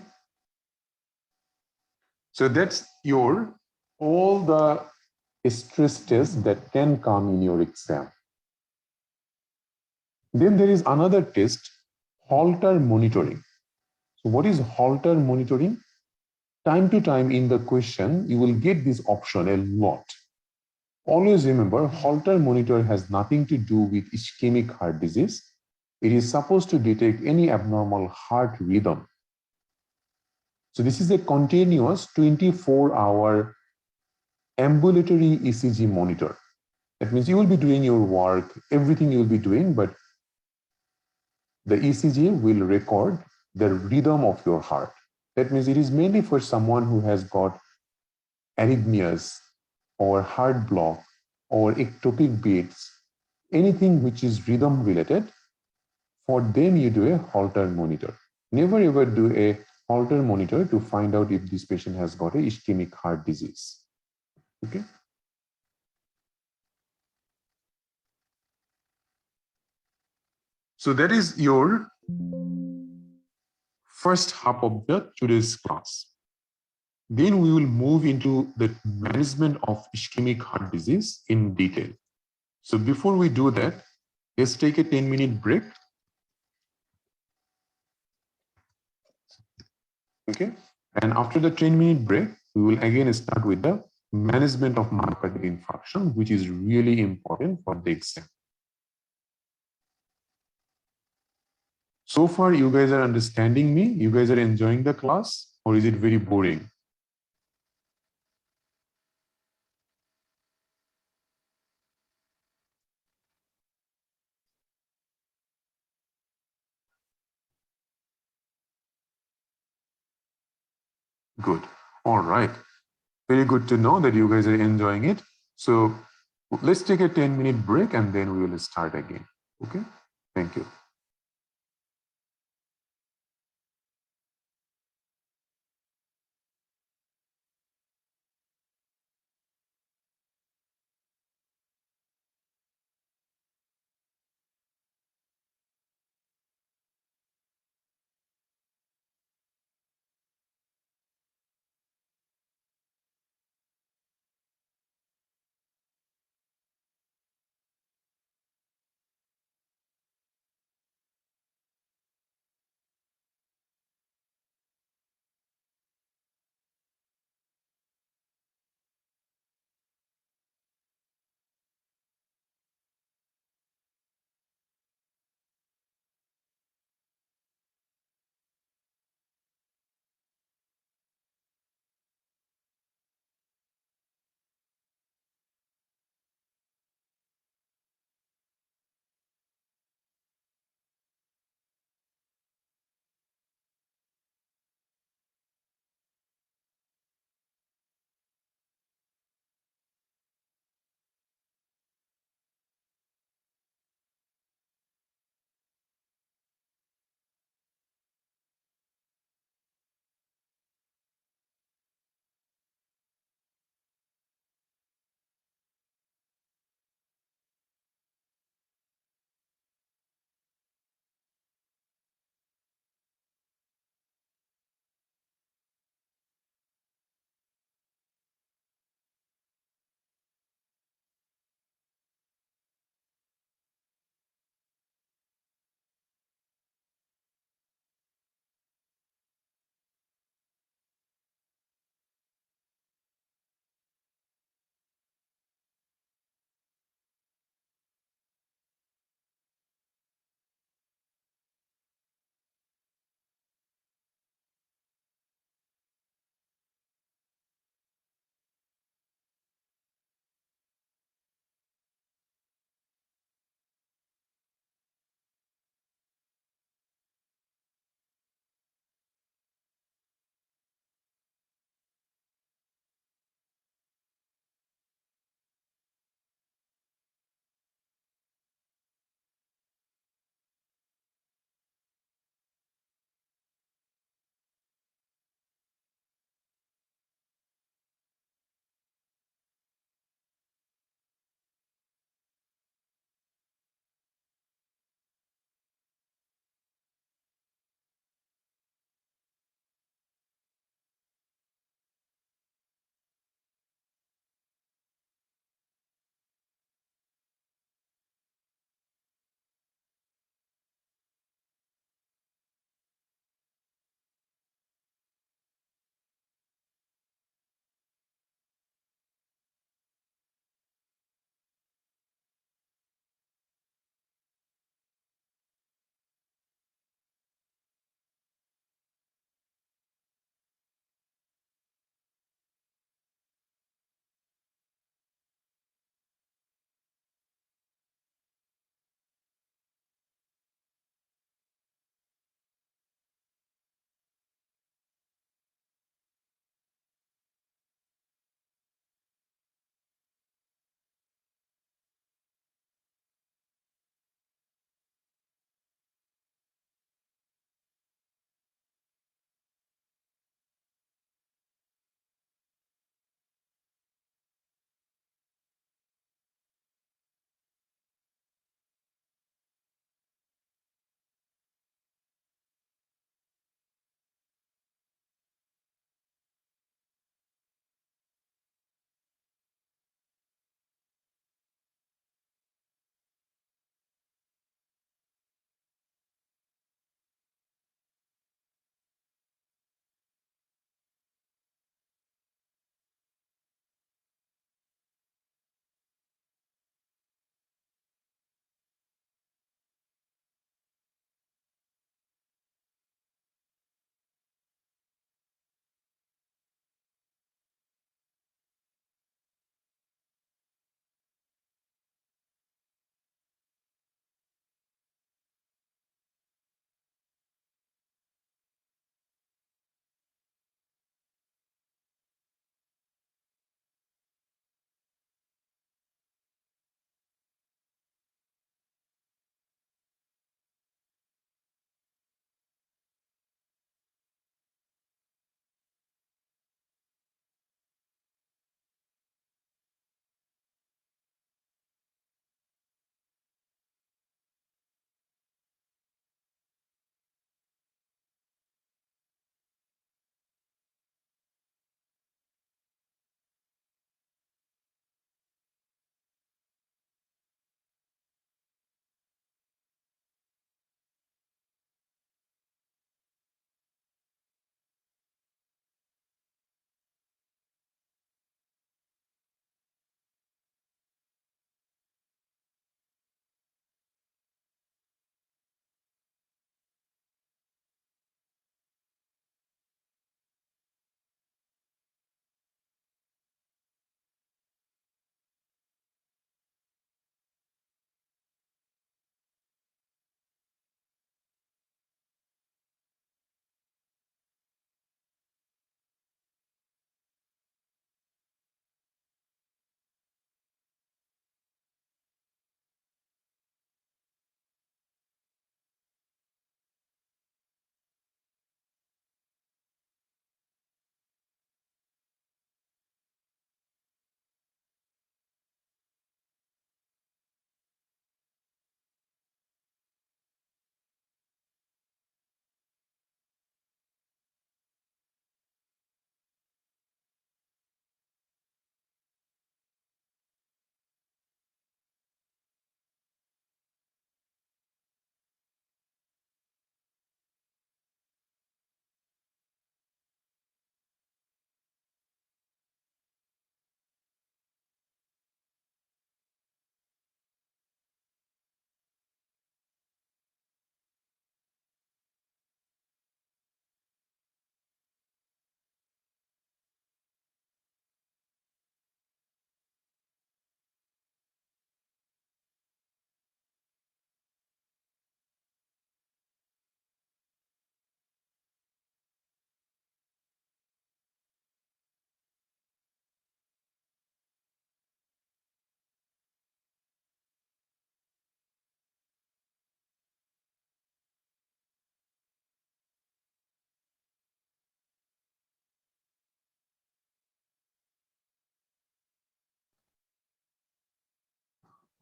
So that's your all the stress tests that can come in your exam. Then there is another test, Holter monitoring. So what is Holter monitoring? Time to time in the question, you will get this option a lot. Always remember, Holter monitor has nothing to do with ischemic heart disease. It is supposed to detect any abnormal heart rhythm. So this is a continuous 24-hour ambulatory ECG monitor. That means you will be doing your work, everything you will be doing, but the ECG will record the rhythm of your heart. That means it is mainly for someone who has got arrhythmias or heart block or ectopic beats, anything which is rhythm related. For them, you do a Holter monitor. Never ever do a Holter monitor to find out if this patient has got a ischemic heart disease. Okay. So that is your first half of the today's class. Then we will move into the management of ischemic heart disease in detail. So before we do that, let's take a 10-minute break. Okay. And after the 10-minute break, we will again start with the management of myocardial infarction, which is really important for the exam. So far, you guys are understanding me? You guys are enjoying the class, or is it very boring? Good. All right. Very good to know that you guys are enjoying it. So let's take a 10-minute break and then we will start again. Okay. Thank you.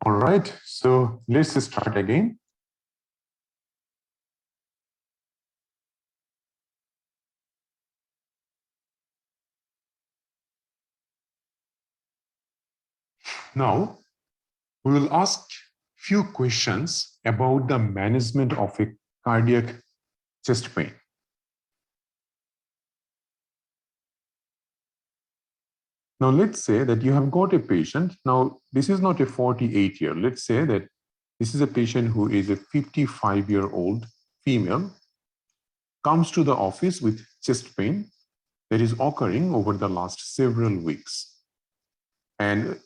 All right, so let's start again. Now, we will ask few questions about the management of a cardiac chest pain. Now, let's say that you have got a patient. Now, this is not a 48-year. Let's say that this is a patient who is a 55-year-old female, comes to the office with chest pain that is occurring over the last several weeks. And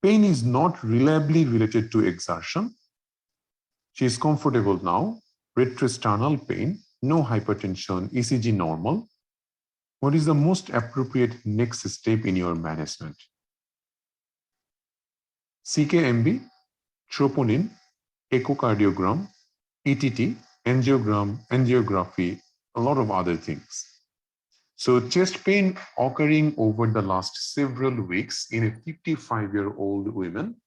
pain is not reliably related to exertion. She is comfortable now, retrosternal pain, no hypertension, ECG normal. What is the most appropriate next step in your management? CKMB, troponin, echocardiogram, ETT, angiogram, angiography, a lot of other things. So chest pain occurring over the last several weeks in a 55-year-old woman,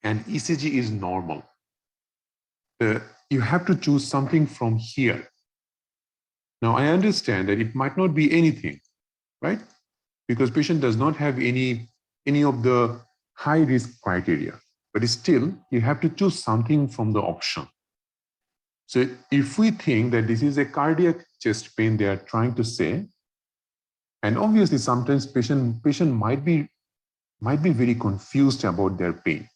and ECG is normal. You have to choose something from here. Now, I understand that it might not be anything, right? Because patient does not have any of the high risk criteria, but still you have to choose something from the option. So if we think that this is a cardiac chest pain they are trying to say, and obviously sometimes patient might be very confused about their pain.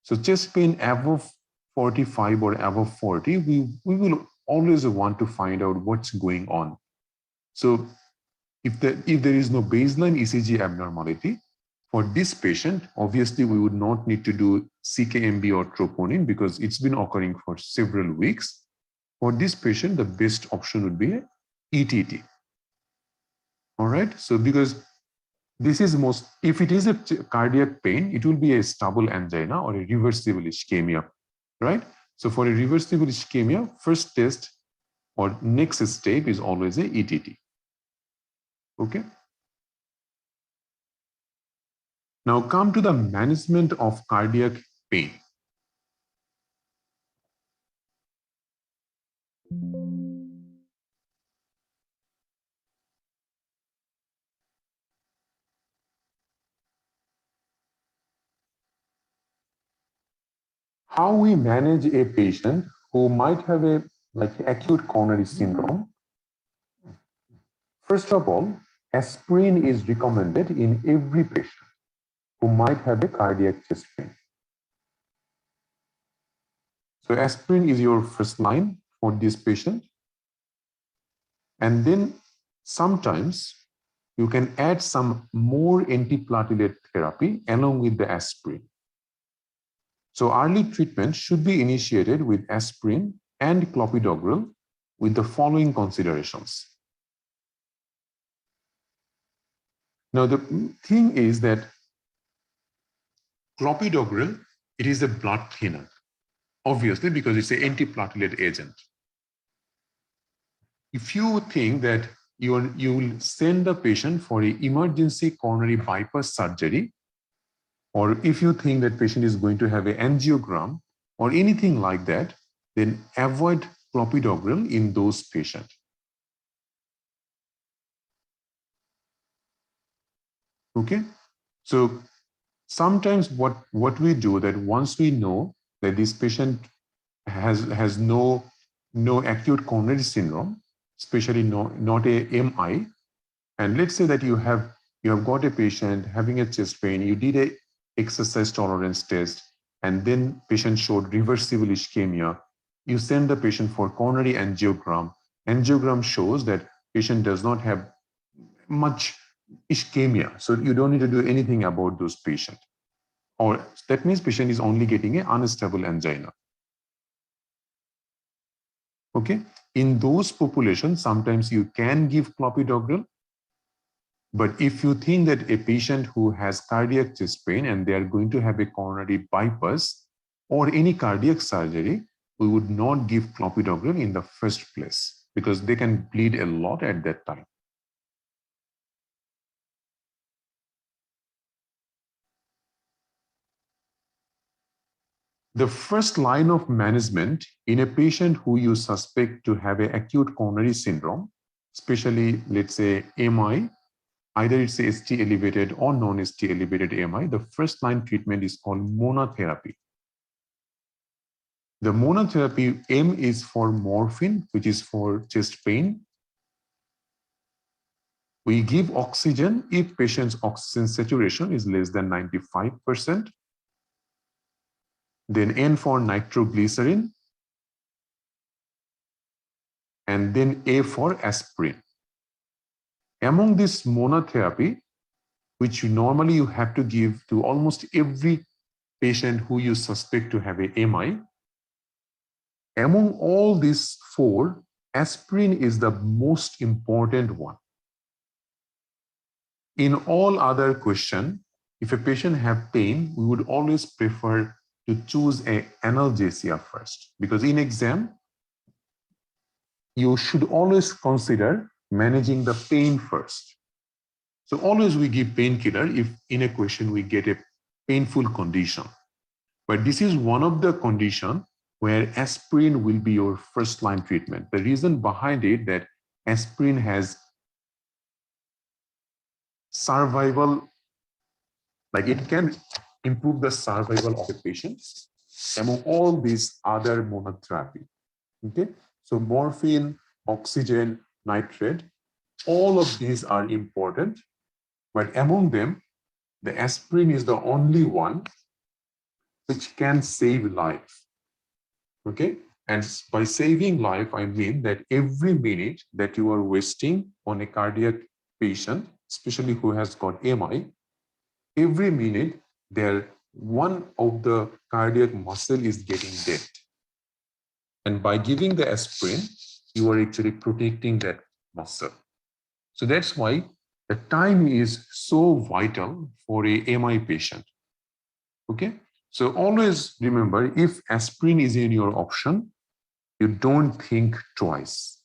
So chest pain above 45 or above 40, we will always want to find out what's going on. So if there is no baseline ECG abnormality, for this patient, obviously we would not need to do CKMB or troponin because it's been occurring for several weeks. For this patient, the best option would be ETT. All right, so because this is if it is a cardiac pain, it will be a stable angina or a reversible ischemia, right? So for a reversible ischemia, first test or next step is always a ETT. Okay. Now come to the management of cardiac pain. How we manage a patient who might have a acute coronary syndrome. First of all, aspirin is recommended in every patient who might have a cardiac chest pain. So aspirin is your first line for this patient. And then sometimes you can add some more antiplatelet therapy along with the aspirin. So early treatment should be initiated with aspirin and clopidogrel with the following considerations. Now, the thing is that clopidogrel, it is a blood thinner, obviously, because it's an antiplatelet agent. If you think that you will send the patient for an emergency coronary bypass surgery, or if you think that patient is going to have an angiogram or anything like that, then avoid clopidogrel in those patients. Okay, so sometimes what we do that once we know that this patient has no acute coronary syndrome, especially not a MI, and let's say that you have got a patient having a chest pain, you did a exercise tolerance test, and then patient showed reversible ischemia, you send the patient for coronary angiogram. Angiogram shows that patient does not have much ischemia, so you don't need to do anything about those patients. Or that means patient is only getting an unstable angina. Okay, in those populations, sometimes you can give clopidogrel. But if you think that a patient who has cardiac chest pain and they are going to have a coronary bypass or any cardiac surgery, we would not give clopidogrel in the first place because they can bleed a lot at that time. The first line of management in a patient who you suspect to have an acute coronary syndrome, especially let's say MI, either it's a ST elevated or non-ST elevated MI, the first line treatment is called monotherapy. The monotherapy M is for morphine, which is for chest pain. We give oxygen if patient's oxygen saturation is less than 95%. Then N for nitroglycerin, and then A for aspirin. Among this monotherapy, which normally you have to give to almost every patient who you suspect to have a MI, among all these four, aspirin is the most important one. In all other question, if a patient have pain, we would always prefer to choose an analgesia first, because in exam, you should always consider managing the pain first. So always we give painkiller if in a question we get a painful condition. But this is one of the conditions where aspirin will be your first line treatment. The reason behind it that aspirin has survival, like it can improve the survival of a patient among all these other monotherapy. Okay, so morphine, oxygen, nitrate, all of these are important, but among them, the aspirin is the only one which can save life. Okay, and by saving life, I mean that every minute that you are wasting on a cardiac patient, especially who has got MI, every minute there one of the cardiac muscle is getting dead. And by giving the aspirin, you are actually protecting that muscle. So that's why the time is so vital for a MI patient. Okay, so always remember, if aspirin is in your option, you don't think twice.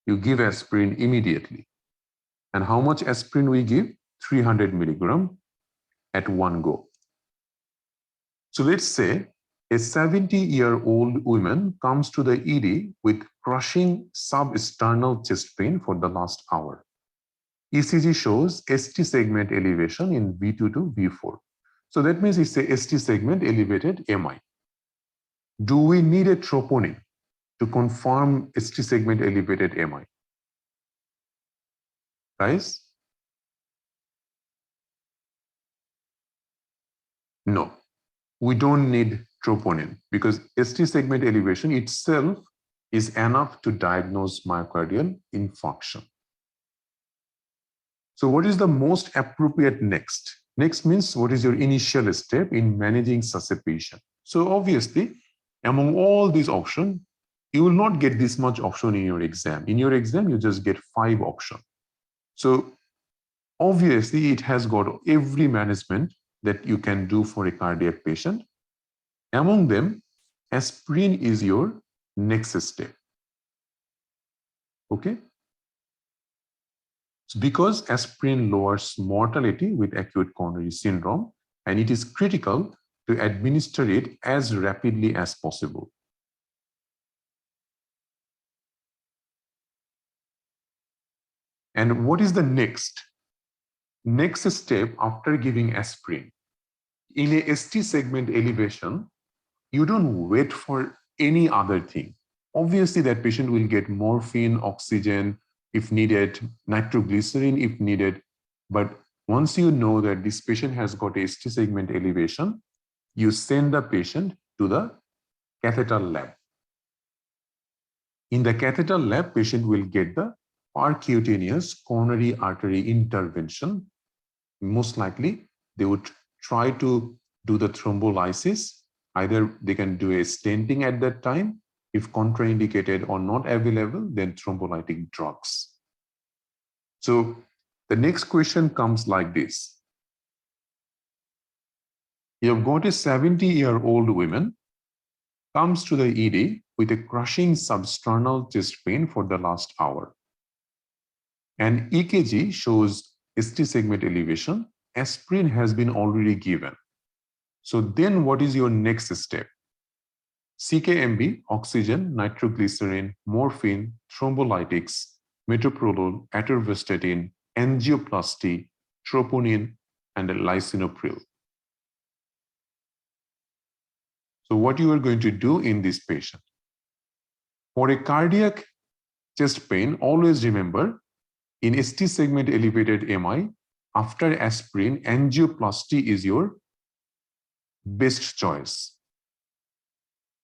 You give aspirin immediately. And how much aspirin we give? 300 milligram at one go. So let's say a 70-year-old woman comes to the ED with crushing substernal chest pain for the last hour. ECG shows ST segment elevation in V2 to V4. So that means it's a ST segment elevated MI. Do we need a troponin to confirm ST segment elevated MI? Guys? No, we don't need troponin because ST segment elevation itself is enough to diagnose myocardial infarction. So what is the most appropriate next? Next means what is your initial step in managing such a patient? So obviously, among all these options, you will not get this much option in your exam. In your exam, you just get 5 options. So obviously, it has got every management that you can do for a cardiac patient. Among them, aspirin is your next step. Okay? So because aspirin lowers mortality with acute coronary syndrome, and it is critical to administer it as rapidly as possible. And what is the next? Next step after giving aspirin? In a ST segment elevation, you don't wait for any other thing. Obviously, that patient will get morphine, oxygen if needed, nitroglycerin if needed. But once you know that this patient has got a ST segment elevation, you send the patient to the catheter lab. In the catheter lab, patient will get the percutaneous coronary artery intervention. Most likely, they would try to do the thrombolysis. Either they can do a stenting at that time. If contraindicated or not available, then thrombolytic drugs. So the next question comes like this. You have got a 70-year-old woman comes to the ED with a crushing substernal chest pain for the last hour. And EKG shows ST segment elevation. Aspirin has been already given. So then what is your next step? CKMB, oxygen, nitroglycerin, morphine, thrombolytics, metoprolol, atorvastatin, angioplasty, troponin, and lisinopril. So what you are going to do in this patient? For a cardiac chest pain, always remember, in ST segment elevated MI, after aspirin, angioplasty is your best choice.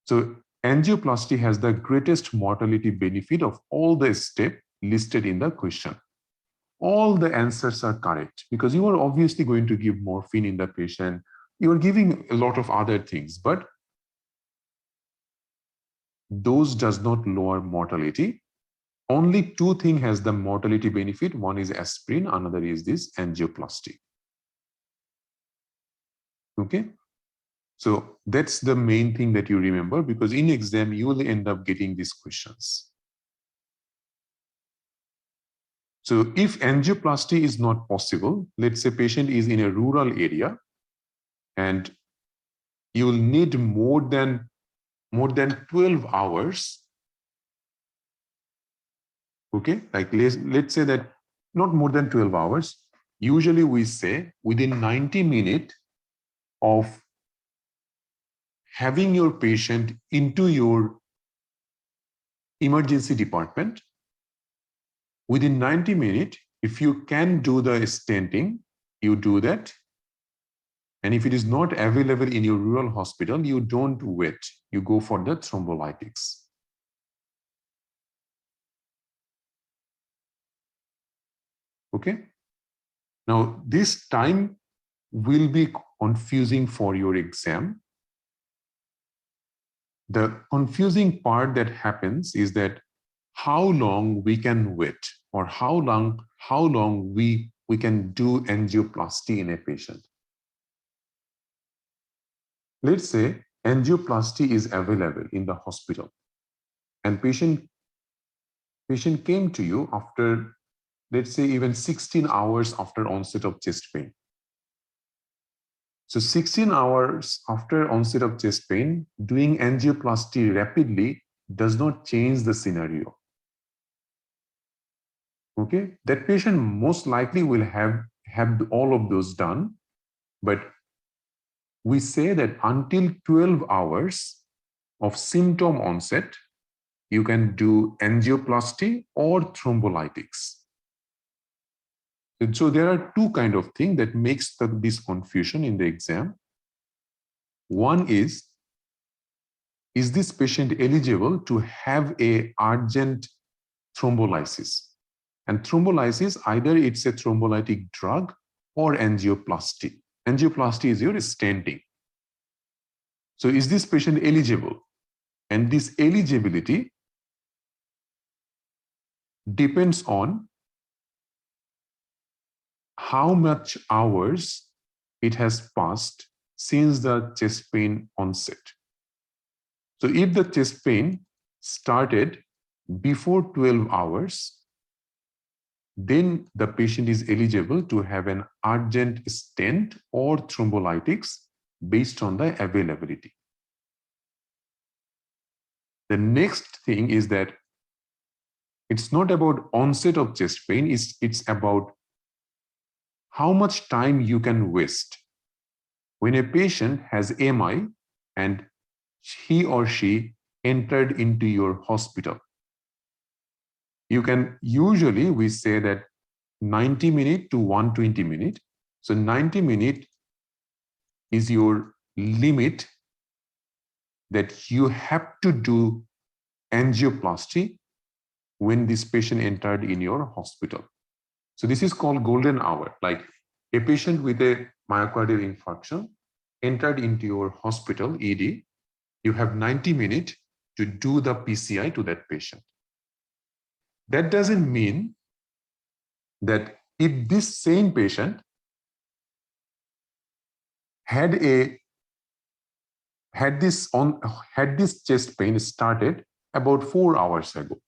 So angioplasty has the greatest mortality benefit of all the steps listed in the question. All the answers are correct because you are obviously going to give morphine in the patient. You are giving a lot of other things, but those does not lower mortality. Only two things has the mortality benefit. One is aspirin, another is this angioplasty. Okay. So that's the main thing that you remember, because in exam, you will end up getting these questions. So if angioplasty is not possible, let's say patient is in a rural area and you will need more than 12 hours. Okay, like let's say that not more than 12 hours. Usually we say within 90 minutes of having your patient into your emergency department, within 90 minutes, if you can do the stenting, you do that. And if it is not available in your rural hospital, you don't wait. You go for the thrombolytics. Okay. Now, this time will be confusing for your exam. The confusing part that happens is that how long we can wait, or how long we can do angioplasty in a patient. Let's say angioplasty is available in the hospital and patient came to you after, let's say, even 16 hours after onset of chest pain. So 16 hours after onset of chest pain, doing angioplasty rapidly does not change the scenario. Okay, that patient most likely will have all of those done, but we say that until 12 hours of symptom onset, you can do angioplasty or thrombolytics. And so there are two kind of things that makes this confusion in the exam. One is this patient eligible to have a urgent thrombolysis? And thrombolysis, either it's a thrombolytic drug or angioplasty. Angioplasty is your stenting. So is this patient eligible? And this eligibility depends on how much hours it has passed since the chest pain onset. So if the chest pain started before 12 hours, then the patient is eligible to have an urgent stent or thrombolytics based on the availability. The next thing is that it's not about onset of chest pain, it's about how much time you can waste. When a patient has MI and he or she entered into your hospital, you can usually, we say that 90 minutes to 120 minutes. So 90 minutes is your limit that you have to do angioplasty when this patient entered in your hospital. So this is called golden hour. Like a patient with a myocardial infarction entered into your hospital ED, you have 90 minutes to do the PCI to that patient. That doesn't mean that if this same patient had this chest pain started about 4 hours ago,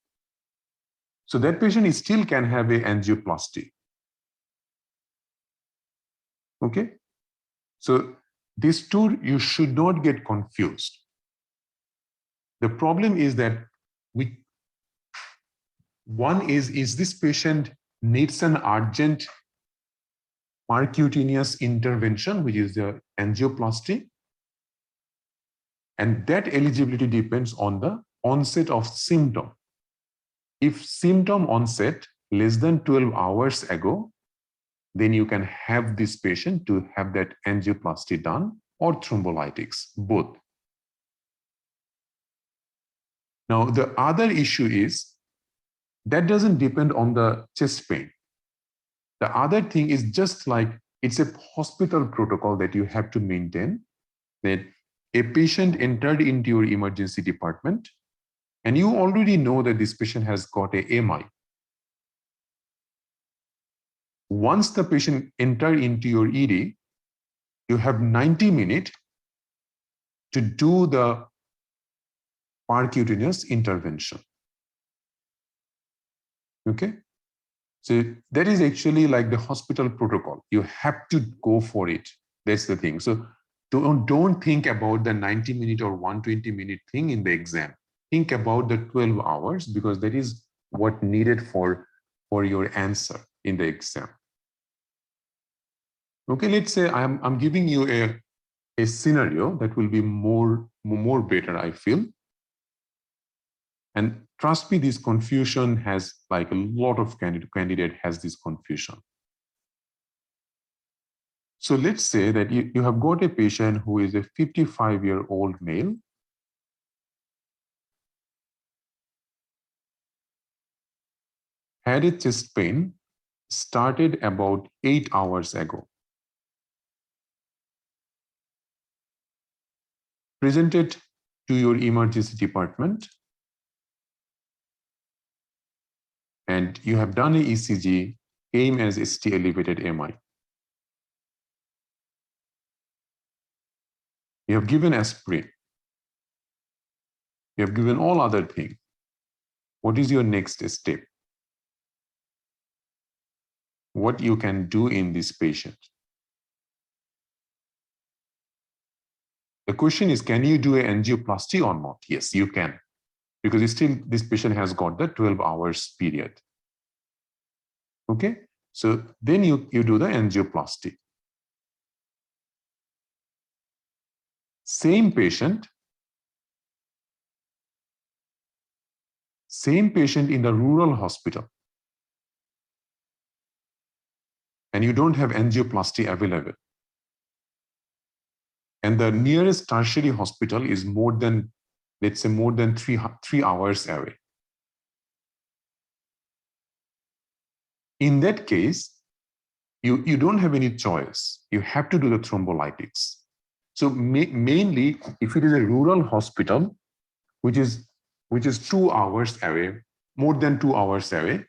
so that patient still can have a angioplasty. Okay, so these two you should not get confused. The problem is that one is this patient needs an urgent percutaneous intervention, which is the angioplasty, and that eligibility depends on the onset of symptom. If symptom onset less than 12 hours ago, then you can have this patient to have that angioplasty done or thrombolytics, both. Now, the other issue is that doesn't depend on the chest pain. The other thing is just like it's a hospital protocol that you have to maintain, that a patient entered into your emergency department and you already know that this patient has got a MI. Once the patient entered into your ED, you have 90 minutes to do the percutaneous intervention. Okay? So that is actually like the hospital protocol. You have to go for it. That's the thing. So don't think about the 90-minute or 120-minute thing in the exam. Think about the 12 hours because that is what needed for your answer in the exam. Okay, let's say I'm giving you a scenario that will be more better, I feel. And trust me, this confusion has, like a lot of candidate has this confusion. So let's say that you have got a patient who is a 55-year-old male, had a chest pain, started about 8 hours ago, presented to your emergency department, and you have done a ECG, came as ST elevated MI. You have given aspirin. You have given all other things. What is your next step? What you can do in this patient? The question is, can you do an angioplasty or not? Yes, you can, because still this patient has got the 12 hours period. Okay, so then you do the angioplasty. Same patient in the rural hospital, and you don't have angioplasty available. And the nearest tertiary hospital is more than, let's say, more than 3 hours away. In that case, you don't have any choice. You have to do the thrombolytics. So mainly, if it is a rural hospital, which is 2 hours away, more than 2 hours away,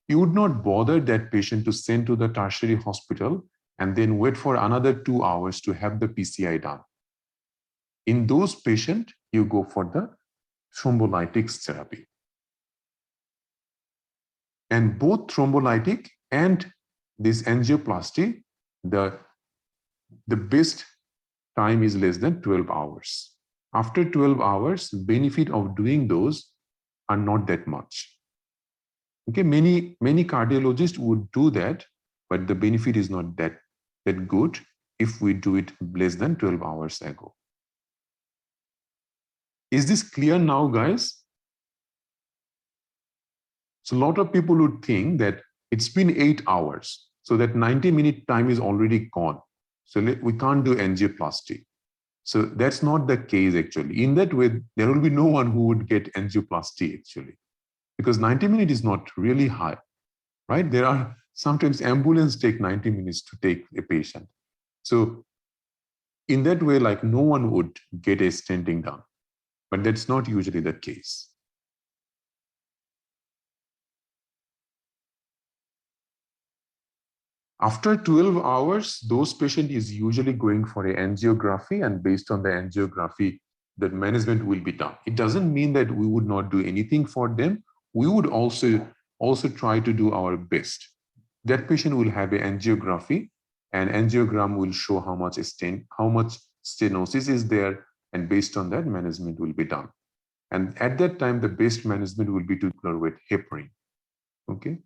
you would not bother that patient to send to the tertiary hospital and then wait for another 2 hours to have the PCI done. In those patients, you go for the thrombolytics therapy. And both thrombolytic and this angioplasty, the best time is less than 12 hours. After 12 hours, benefit of doing those are not that much. Okay, many cardiologists would do that, but the benefit is not that good if we do it less than 12 hours ago. Is this clear now, guys? So a lot of people would think that it's been 8 hours, so that 90-minute time is already gone. So we can't do angioplasty. So that's not the case actually. In that way, there will be no one who would get angioplasty actually, because 90 minutes is not really high, right? There are sometimes ambulance take 90 minutes to take a patient. So in that way, like no one would get a stenting done, but that's not usually the case. After 12 hours, those patient is usually going for an angiography, and based on the angiography, the management will be done. It doesn't mean that we would not do anything for them. We would also try to do our best. That patient will have an angiography, and angiogram will show how much stenosis is there, and based on that, management will be done. And at that time, the best management will be to clear with heparin. Okay.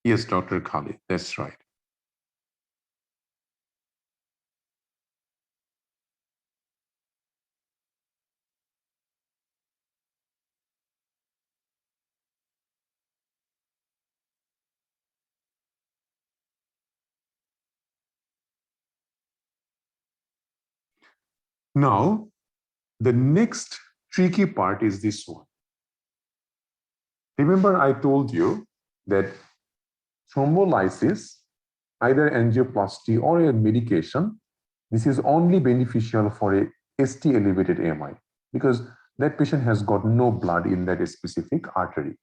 Yes, Dr. Khalid, that's right. Now, the next tricky part is this one. Remember, I told you that thrombolysis, either angioplasty or a medication, this is only beneficial for a ST elevated AMI because that patient has got no blood in that specific artery.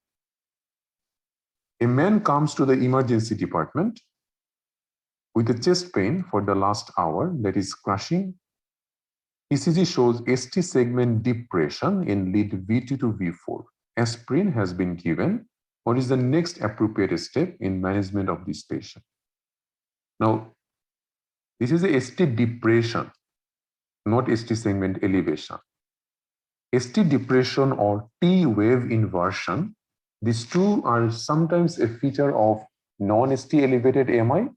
A man comes to the emergency department with a chest pain for the last hour that is crushing. ECG shows ST segment depression in lead V2 to V4. Aspirin has been given. What is the next appropriate step in management of this patient? Now, this is a ST depression, not ST segment elevation. ST depression or T wave inversion, these two are sometimes a feature of non-ST elevated AMI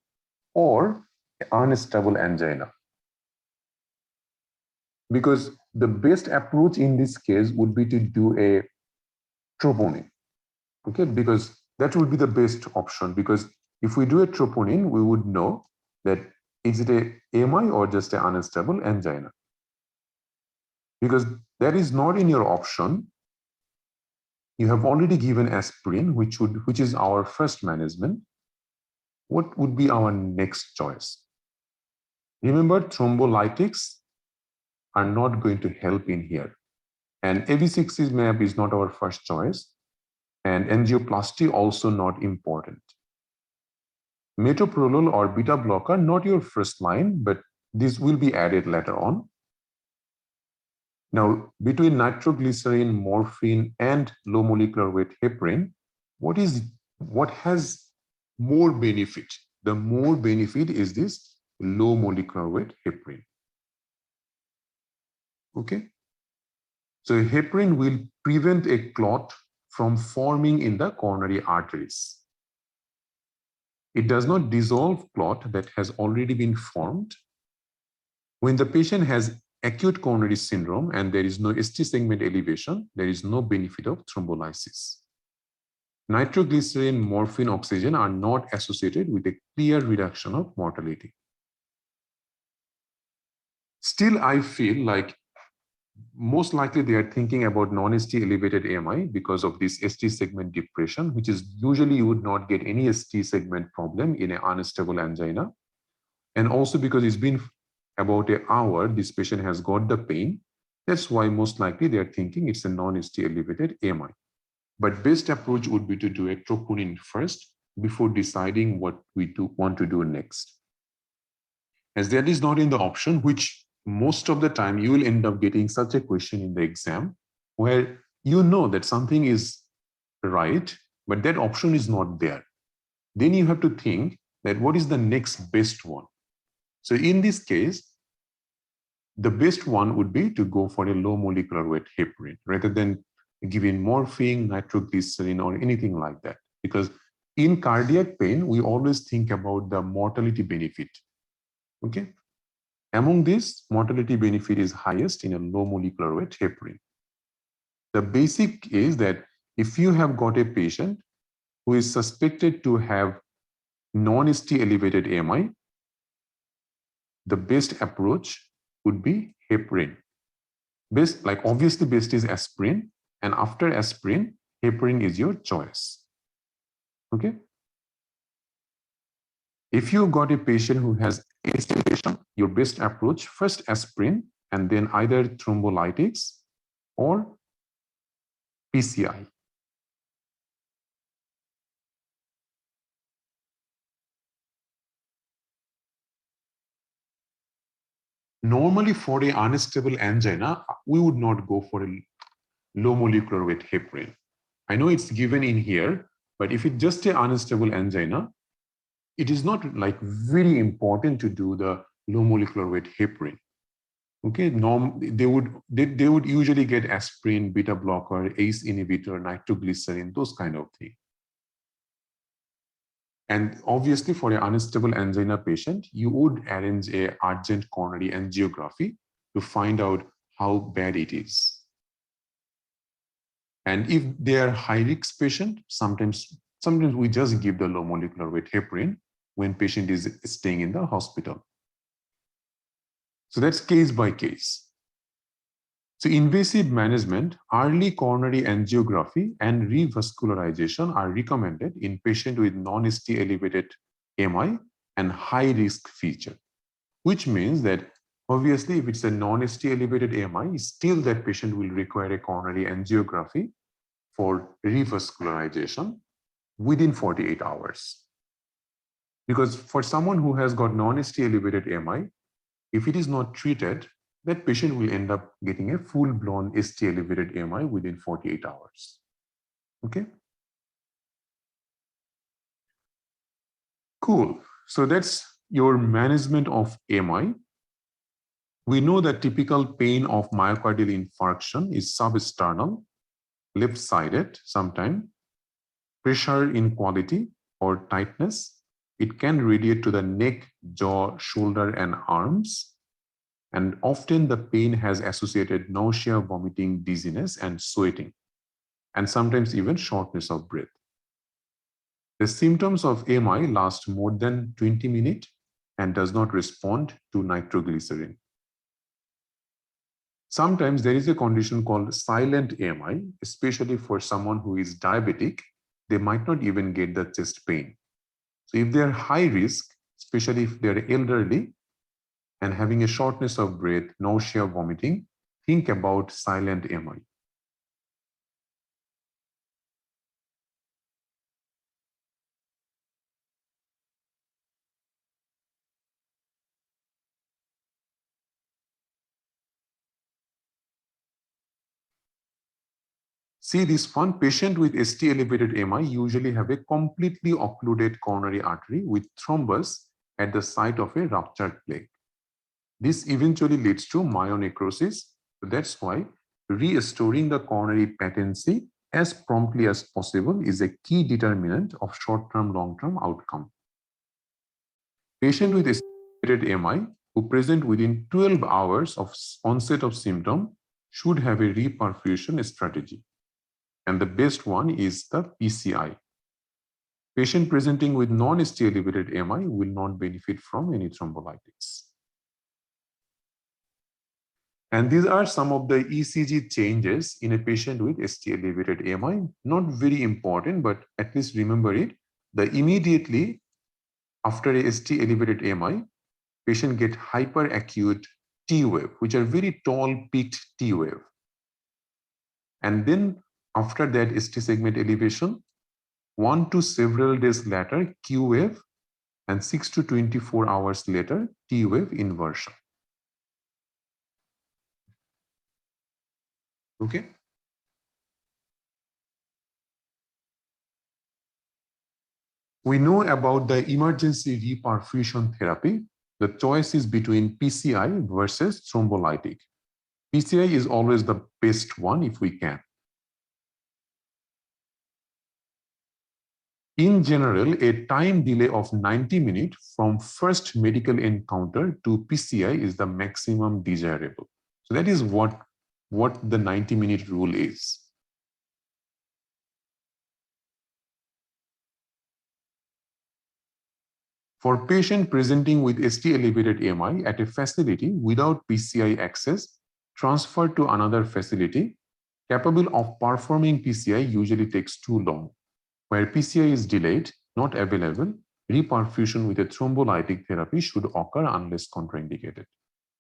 or unstable angina. Because the best approach in this case would be to do a troponin, okay? Because that would be the best option, because if we do a troponin, we would know that is it a AMI or just an unstable angina. Because that is not in your option. You have already given aspirin, which is our first management. What would be our next choice? Remember, thrombolytics are not going to help in here. And AV6 is not our first choice. And angioplasty also not important. Metoprolol or beta blocker, not your first line, but this will be added later on. Now, between nitroglycerin, morphine, and low molecular weight heparin, what has more benefit? The more benefit is this low molecular weight heparin. Okay. So heparin will prevent a clot from forming in the coronary arteries. It does not dissolve clot that has already been formed. When the patient has acute coronary syndrome and there is no ST segment elevation, there is no benefit of thrombolysis. Nitroglycerin, morphine, oxygen are not associated with a clear reduction of mortality. Still, I feel like most likely they are thinking about non-ST elevated AMI because of this ST segment depression, which is usually you would not get any ST segment problem in an unstable angina. And also because it's been about an hour, this patient has got the pain. That's why most likely they are thinking it's a non-ST elevated AMI. But best approach would be to do a troponin first before deciding what we want to do next. As that is not in the option, which most of the time you will end up getting such a question in the exam where you know that something is right, but that option is not there. Then you have to think that what is the next best one. So in this case, the best one would be to go for a low molecular weight heparin rather than giving morphine, nitroglycerin, or anything like that. Because in cardiac pain, we always think about the mortality benefit. Okay. Among these, mortality benefit is highest in a low molecular weight heparin. The basic is that if you have got a patient who is suspected to have non-ST elevated AMI, the best approach would be heparin. Best, like obviously best is aspirin, and after aspirin, heparin is your choice. Okay. If you got a patient who has ST elevation, your best approach, first aspirin, and then either thrombolytics or PCI. Normally for a unstable angina, we would not go for a low molecular weight heparin. I know it's given in here, but if it's just an unstable angina, it is not like very important to do the low molecular weight heparin. Okay, they would usually get aspirin, beta blocker, ACE inhibitor, nitroglycerin, those kind of things. And obviously, for an unstable angina patient, you would arrange a urgent coronary angiography to find out how bad it is. And if they are high-risk patient, sometimes we just give the low molecular weight heparin when patient is staying in the hospital. So that's case by case. So invasive management, early coronary angiography and revascularization are recommended in patients with non-ST elevated MI and high-risk feature, which means that obviously if it's a non-ST elevated MI, still that patient will require a coronary angiography for revascularization within 48 hours. Because for someone who has got non-ST elevated MI, if it is not treated, that patient will end up getting a full-blown ST elevated MI within 48 hours. Okay? Cool. So that's your management of MI. We know that typical pain of myocardial infarction is substernal, left-sided sometimes, pressure inequality or tightness. It can radiate to the neck, jaw, shoulder, and arms. And often the pain has associated nausea, vomiting, dizziness, and sweating, and sometimes even shortness of breath. The symptoms of MI last more than 20 minutes and does not respond to nitroglycerin. Sometimes there is a condition called silent MI, especially for someone who is diabetic. They might not even get the chest pain. So if they are high risk, especially if they are elderly, and having a shortness of breath, nausea, vomiting, think about silent MI. See, this one patient with ST elevated MI usually have a completely occluded coronary artery with thrombus at the site of a ruptured plaque. This eventually leads to myonecrosis. That's why restoring the coronary patency as promptly as possible is a key determinant of short-term, long-term outcome. Patient with elevated MI who present within 12 hours of onset of symptom should have a reperfusion strategy. And the best one is the PCI. Patient presenting with non-ST elevated MI will not benefit from any thrombolytics. And these are some of the ECG changes in a patient with ST elevated MI. Not very important, but at least remember it. The immediately after a ST elevated MI, patient get hyperacute T wave, which are very tall peaked T wave. And then after that ST segment elevation, 1 to several days later Q wave, and 6 to 24 hours later T wave inversion. Okay. We know about the emergency reperfusion therapy. The choice is between PCI versus thrombolytic. PCI is always the best one if we can. In general, a time delay of 90 minutes from first medical encounter to PCI is the maximum desirable. So that is what the 90-minute rule is. For patient presenting with ST elevated MI at a facility without PCI access, transfer to another facility capable of performing PCI usually takes too long. Where PCI is delayed, not available, reperfusion with a thrombolytic therapy should occur unless contraindicated.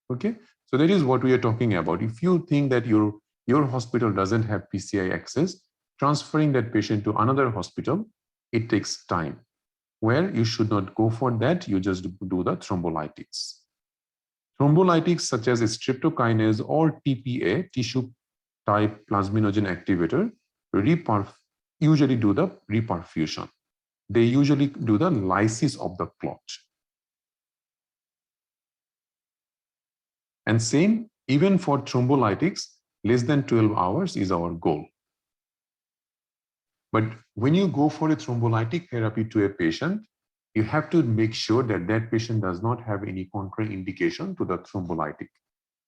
Okay, so that is what we are talking about. If you think that your hospital doesn't have PCI access, transferring that patient to another hospital, it takes time. Where you should not go for that, you just do the thrombolytics. Thrombolytics such as streptokinase or TPA, tissue type plasminogen activator, usually do the reperfusion. they usually do the lysis of the clot. And same, even for thrombolytics, less than 12 hours is our goal. But when you go for a thrombolytic therapy to a patient, you have to make sure that that patient does not have any contraindication to the thrombolytic.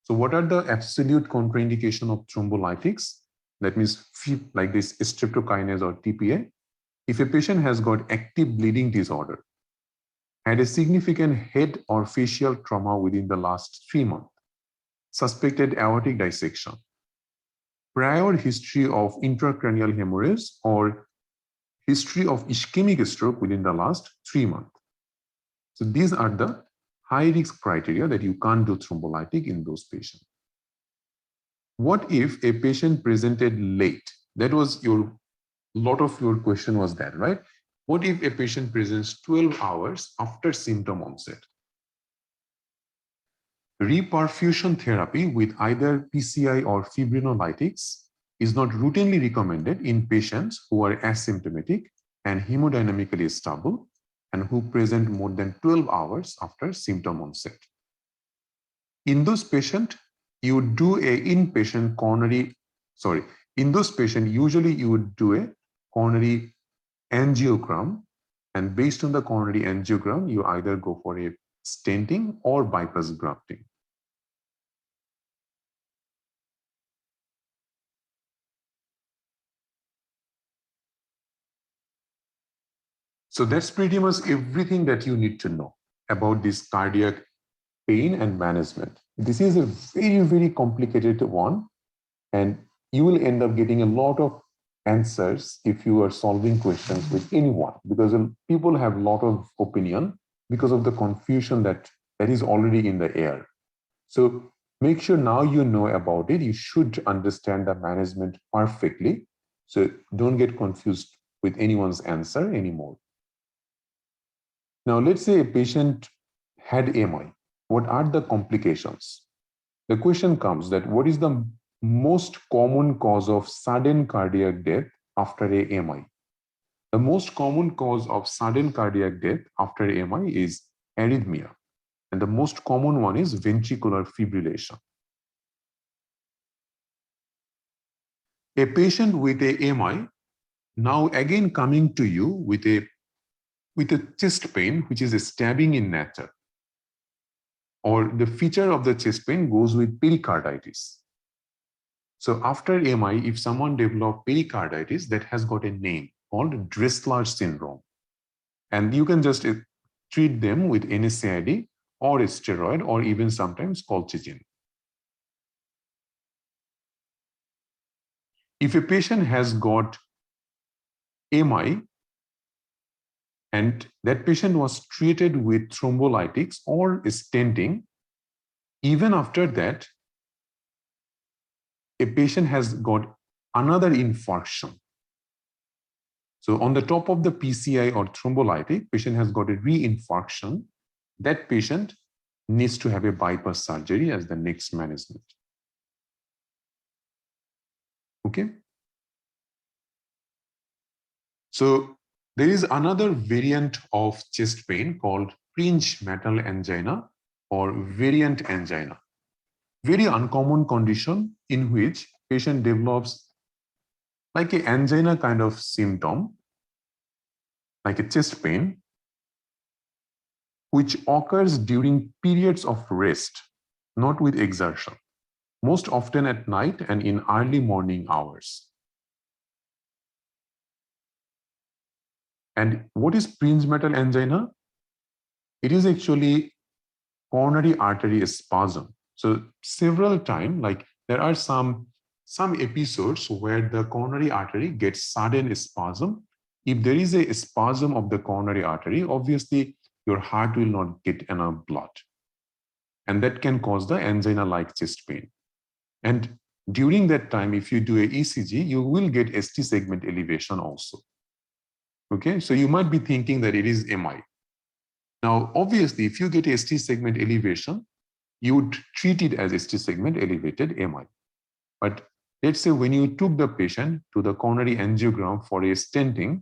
So what are the absolute contraindication of thrombolytics? That means like this streptokinase or TPA. If a patient has got active bleeding disorder, had a significant head or facial trauma within the last 3 months, suspected aortic dissection, prior history of intracranial hemorrhage or history of ischemic stroke within the last 3 months. So these are the high risk criteria that you can't do thrombolytic in those patients. What if a patient presented late? That was lot of your question was that, right? What if a patient presents 12 hours after symptom onset? Reperfusion therapy with either PCI or fibrinolytics is not routinely recommended in patients who are asymptomatic and hemodynamically stable and who present more than 12 hours after symptom onset. In those patients, you would do a inpatient coronary, in those patients, usually you would do a coronary angiogram, and based on the coronary angiogram, you either go for a stenting or bypass grafting. So that's pretty much everything that you need to know about this cardiac pain and management. This is a very, very complicated one, and you will end up getting a lot of answers if you are solving questions with anyone, because people have a lot of opinion because of the confusion that is already in the air. So make sure now you know about it. You should understand the management perfectly. So don't get confused with anyone's answer anymore. Now, let's say a patient had MI. What are the complications? The question comes that what is the most common cause of sudden cardiac death after a MI? The most common cause of sudden cardiac death after MI is arrhythmia, and the most common one is ventricular fibrillation. A patient with a MI now again coming to you with a chest pain, which is a stabbing in nature, or the feature of the chest pain goes with pericarditis. So after MI, if someone develops pericarditis, that has got a name called Dressler syndrome. And you can just treat them with NSAID or a steroid or even sometimes colchicine. If a patient has got MI and that patient was treated with thrombolytics or stenting, even after that, a patient has got another infarction. So on the top of the PCI or thrombolytic, patient has got a re-infarction. That patient needs to have a bypass surgery as the next management. Okay. So there is another variant of chest pain called Prinzmetal angina or variant angina. Very uncommon condition in which patient develops like an angina kind of symptom, like a chest pain, which occurs during periods of rest, not with exertion, most often at night and in early morning hours. And what is Prinzmetal angina? It is actually coronary artery spasm. So several times, like there are some episodes where the coronary artery gets sudden spasm. If there is a spasm of the coronary artery, obviously your heart will not get enough blood. And that can cause the angina-like chest pain. And during that time, if you do a ECG, you will get ST segment elevation also. Okay, so you might be thinking that it is MI. Now, obviously, if you get ST segment elevation, you would treat it as ST segment elevated MI. But let's say when you took the patient to the coronary angiogram for a stenting,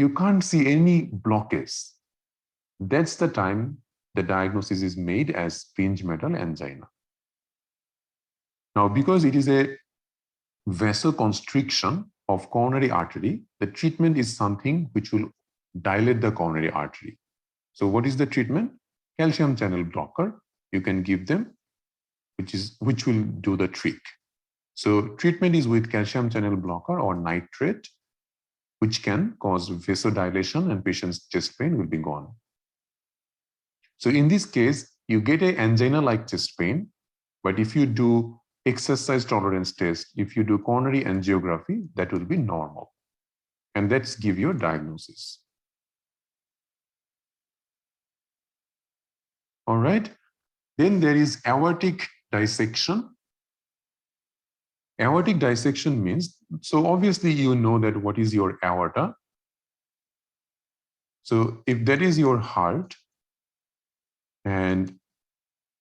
you can't see any blockage. That's the time the diagnosis is made as Prinzmetal angina. Now, because it is a vasoconstriction of coronary artery, the treatment is something which will dilate the coronary artery. So what is the treatment? Calcium channel blocker. You can give them, which will do the trick. So treatment is with calcium channel blocker or nitrate, which can cause vasodilation and patient's chest pain will be gone. So in this case, you get an angina-like chest pain, but if you do exercise tolerance test, if you do coronary angiography, that will be normal. And that's give you a diagnosis. All right. Then there is aortic dissection. Aortic dissection means, so obviously you know that what is your aorta. So if that is your heart, and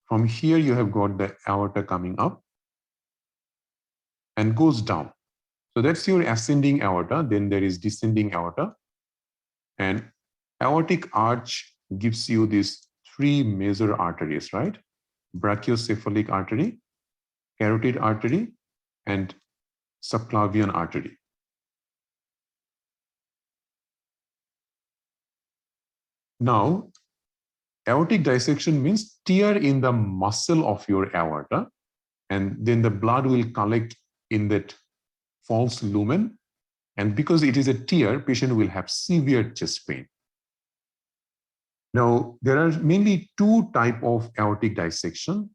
from here you have got the aorta coming up and goes down. So that's your ascending aorta. Then there is descending aorta. And aortic arch gives you these three major arteries, right? Brachiocephalic artery, carotid artery, and subclavian artery. Now, aortic dissection means tear in the muscle of your aorta, and then the blood will collect in that false lumen. And because it is a tear, patient will have severe chest pain. Now, there are mainly two types of aortic dissection.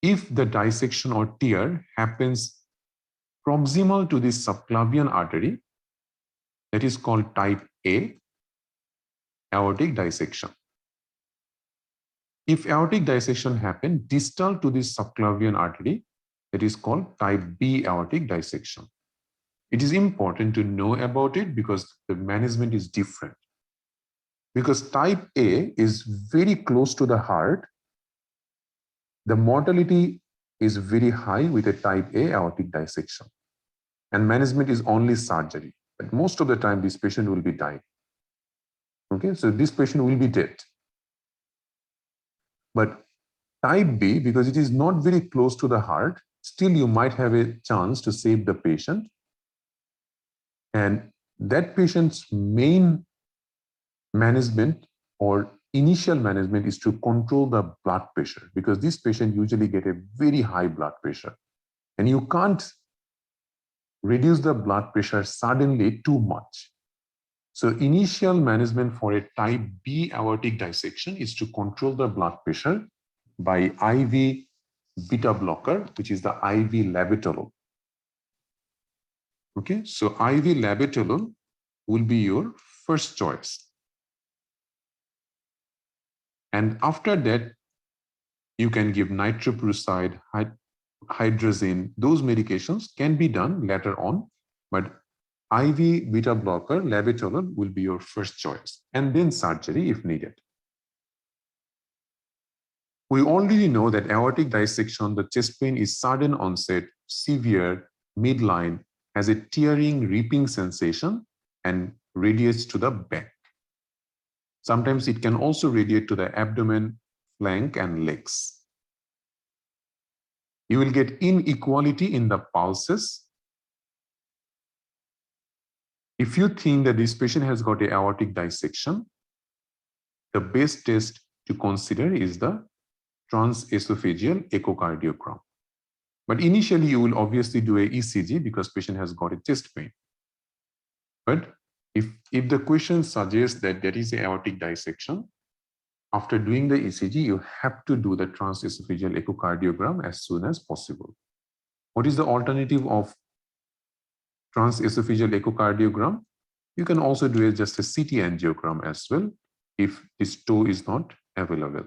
If the dissection or tear happens proximal to the subclavian artery, that is called type A, aortic dissection. If aortic dissection happens distal to the subclavian artery, that is called type B aortic dissection. It is important to know about it because the management is different. Because type A is very close to the heart, the mortality is very high with a type A aortic dissection. And management is only surgery. But most of the time, this patient will be dying. Okay, so this patient will be dead. But type B, because it is not very close to the heart, still you might have a chance to save the patient. And that patient's main management or initial management is to control the blood pressure, because this patient usually get a very high blood pressure. And you can't reduce the blood pressure suddenly too much. So initial management for a type B aortic dissection is to control the blood pressure by IV beta blocker, which is the IV labetalol. Okay, so IV labetalol will be your first choice. And after that, you can give nitroprusside, hydrazine. Those medications can be done later on, but IV beta blocker, labetalol will be your first choice, and then surgery if needed. We already know that aortic dissection, the chest pain is sudden onset, severe, midline, has a tearing, ripping sensation, and radiates to the back. Sometimes it can also radiate to the abdomen, flank, and legs. You will get inequality in the pulses. If you think that this patient has got an aortic dissection, the best test to consider is the transesophageal echocardiogram. But initially, you will obviously do a ECG because patient has got a chest pain. But if the question suggests that there is an aortic dissection, after doing the ECG, you have to do the transesophageal echocardiogram as soon as possible. What is the alternative of transesophageal echocardiogram? You can also do just a CT angiogram as well if this toe is not available.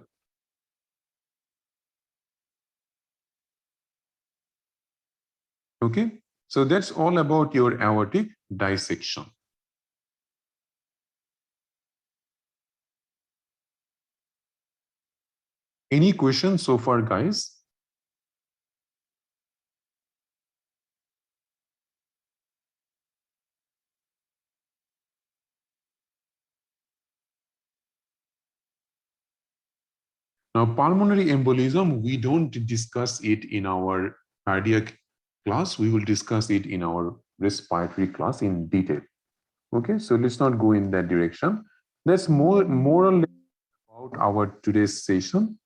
Okay, so that's all about your aortic dissection. Any questions so far, guys? Now, pulmonary embolism, we don't discuss it in our cardiac class. We will discuss it in our respiratory class in detail. Okay, so let's not go in that direction. That's more or less about our today's session.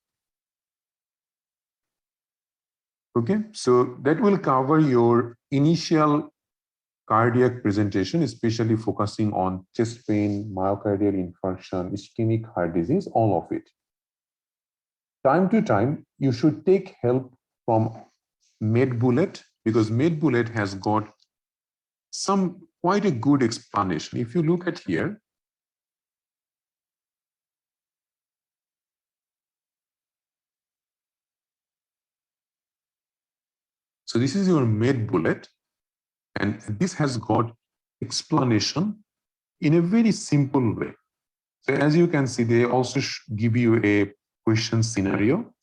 Okay, so that will cover your initial cardiac presentation, especially focusing on chest pain, myocardial infarction, ischemic heart disease, all of it. Time to time, you should take help from MedBullet, because MedBullet has got some quite a good explanation. If you look at here, so this is your MedBullet, and this has got explanation in a very simple way. So as you can see, they also give you a question scenario,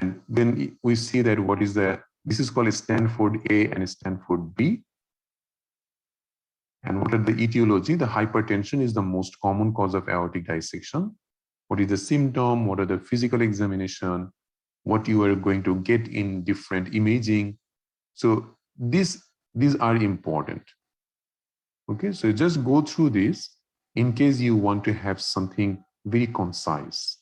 and then we see that what is this is called a Stanford A and a Stanford B. And what are the etiology? The hypertension is the most common cause of aortic dissection. What is the symptom? What are the physical examination? What you are going to get in different imaging? So these are important. Okay, so just go through this in case you want to have something very concise.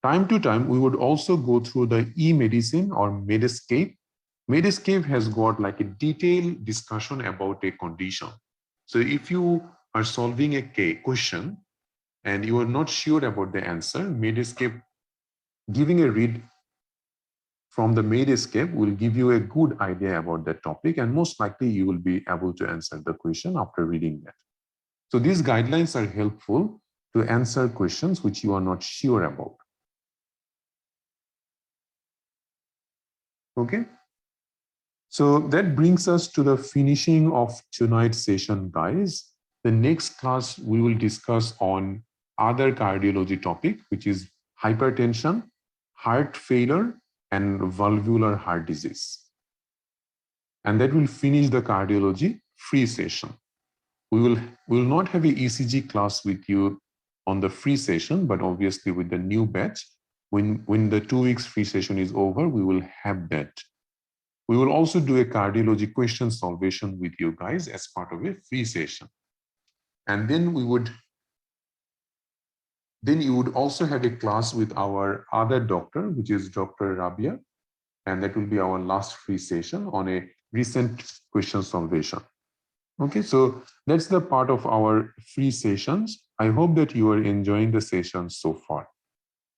Time to time, we would also go through the e-medicine or Medscape. Medscape has got like a detailed discussion about a condition. So if you are solving a question and you are not sure about the answer, Medscape, giving a read from the Medscape will give you a good idea about that topic, and most likely you will be able to answer the question after reading that. So these guidelines are helpful to answer questions which you are not sure about. Okay. So that brings us to the finishing of tonight's session, guys. The next class we will discuss on other cardiology topic, which is hypertension, heart failure, and valvular heart disease. And that will finish the cardiology free session. We will not have an ECG class with you on the free session, but obviously with the new batch, when the 2 weeks free session is over, we will have that. We will also do a cardiology question solvation with you guys as part of a free session. And then you would also have a class with our other doctor, which is Dr. Rabia, and that will be our last free session on a recent question solvation. Okay, so that's the part of our free sessions. I hope that you are enjoying the session so far.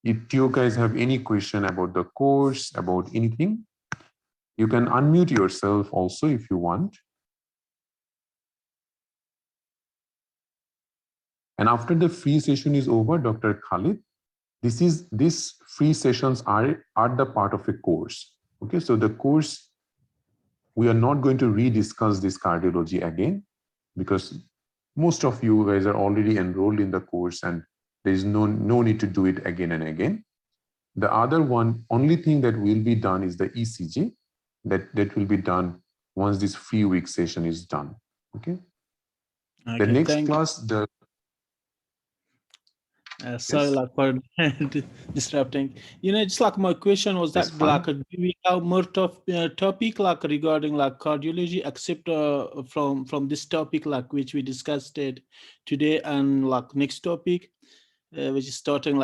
If you guys have any question about the course, about anything, you can unmute yourself also if you want. And after the free session is over, Dr. Khalid, these free sessions are the part of a course. Okay, so the course, we are not going to rediscuss this cardiology again, because most of you guys are already enrolled in the course and there is no need to do it again and again. The other one, only thing that will be done is the ECG. That will be done once this free week session is done. Okay. The next class, sorry, yes. like for disrupting. Just like my question was that, like, do we have more topic like regarding like cardiology, except from this topic like which we discussed it today, and like next topic, which is starting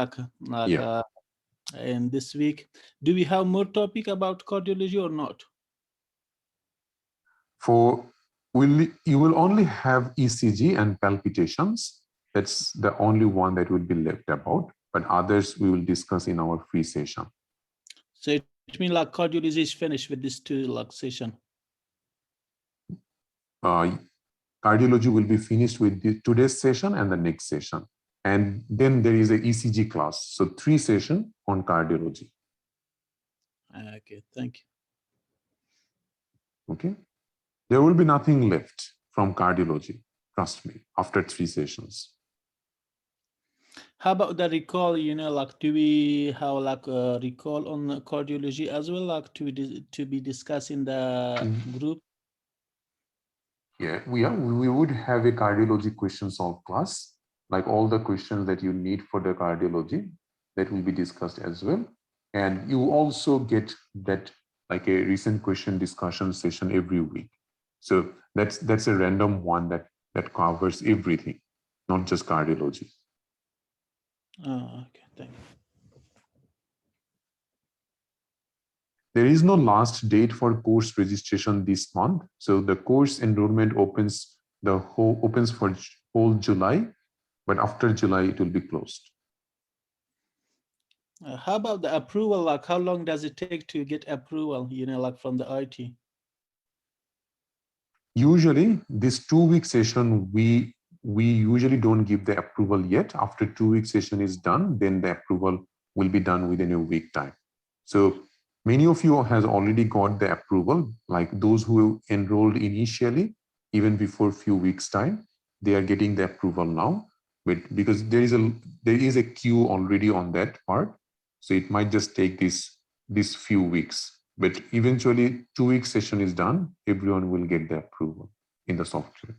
in this week. Do we have more topic about cardiology or not? You will only have ECG and palpitations. That's the only one that will be left about, but others we will discuss in our free session. So it means like cardiology is finished with this two like session. Cardiology will be finished with today's session and the next session. And then there is a ECG class. So 3 sessions on cardiology. Okay, thank you. Okay. There will be nothing left from cardiology, trust me, after 3 sessions. How about the recall? Like, do we have like a recall on cardiology as well, like to be discussed in the group? Yeah, we would have a cardiology question solve class, like all the questions that you need for the cardiology, that will be discussed as well. And you also get that like a recent question discussion session every week. So that's a random one that covers everything, not just cardiology. Oh, okay, thank you. There is no last date for course registration this month. So the course enrollment opens for whole July, but after July it will be closed. How about the approval? Like, how long does it take to get approval? Like from the IT. Usually, this 2-week session, we usually don't give the approval yet. After 2-week session is done, then the approval will be done within a week time. So many of you has already got the approval, like those who enrolled initially, even before few weeks time, they are getting the approval now. But because there is a queue already on that part, so it might just take this few weeks. But eventually 2-week session is done, everyone will get the approval in the software.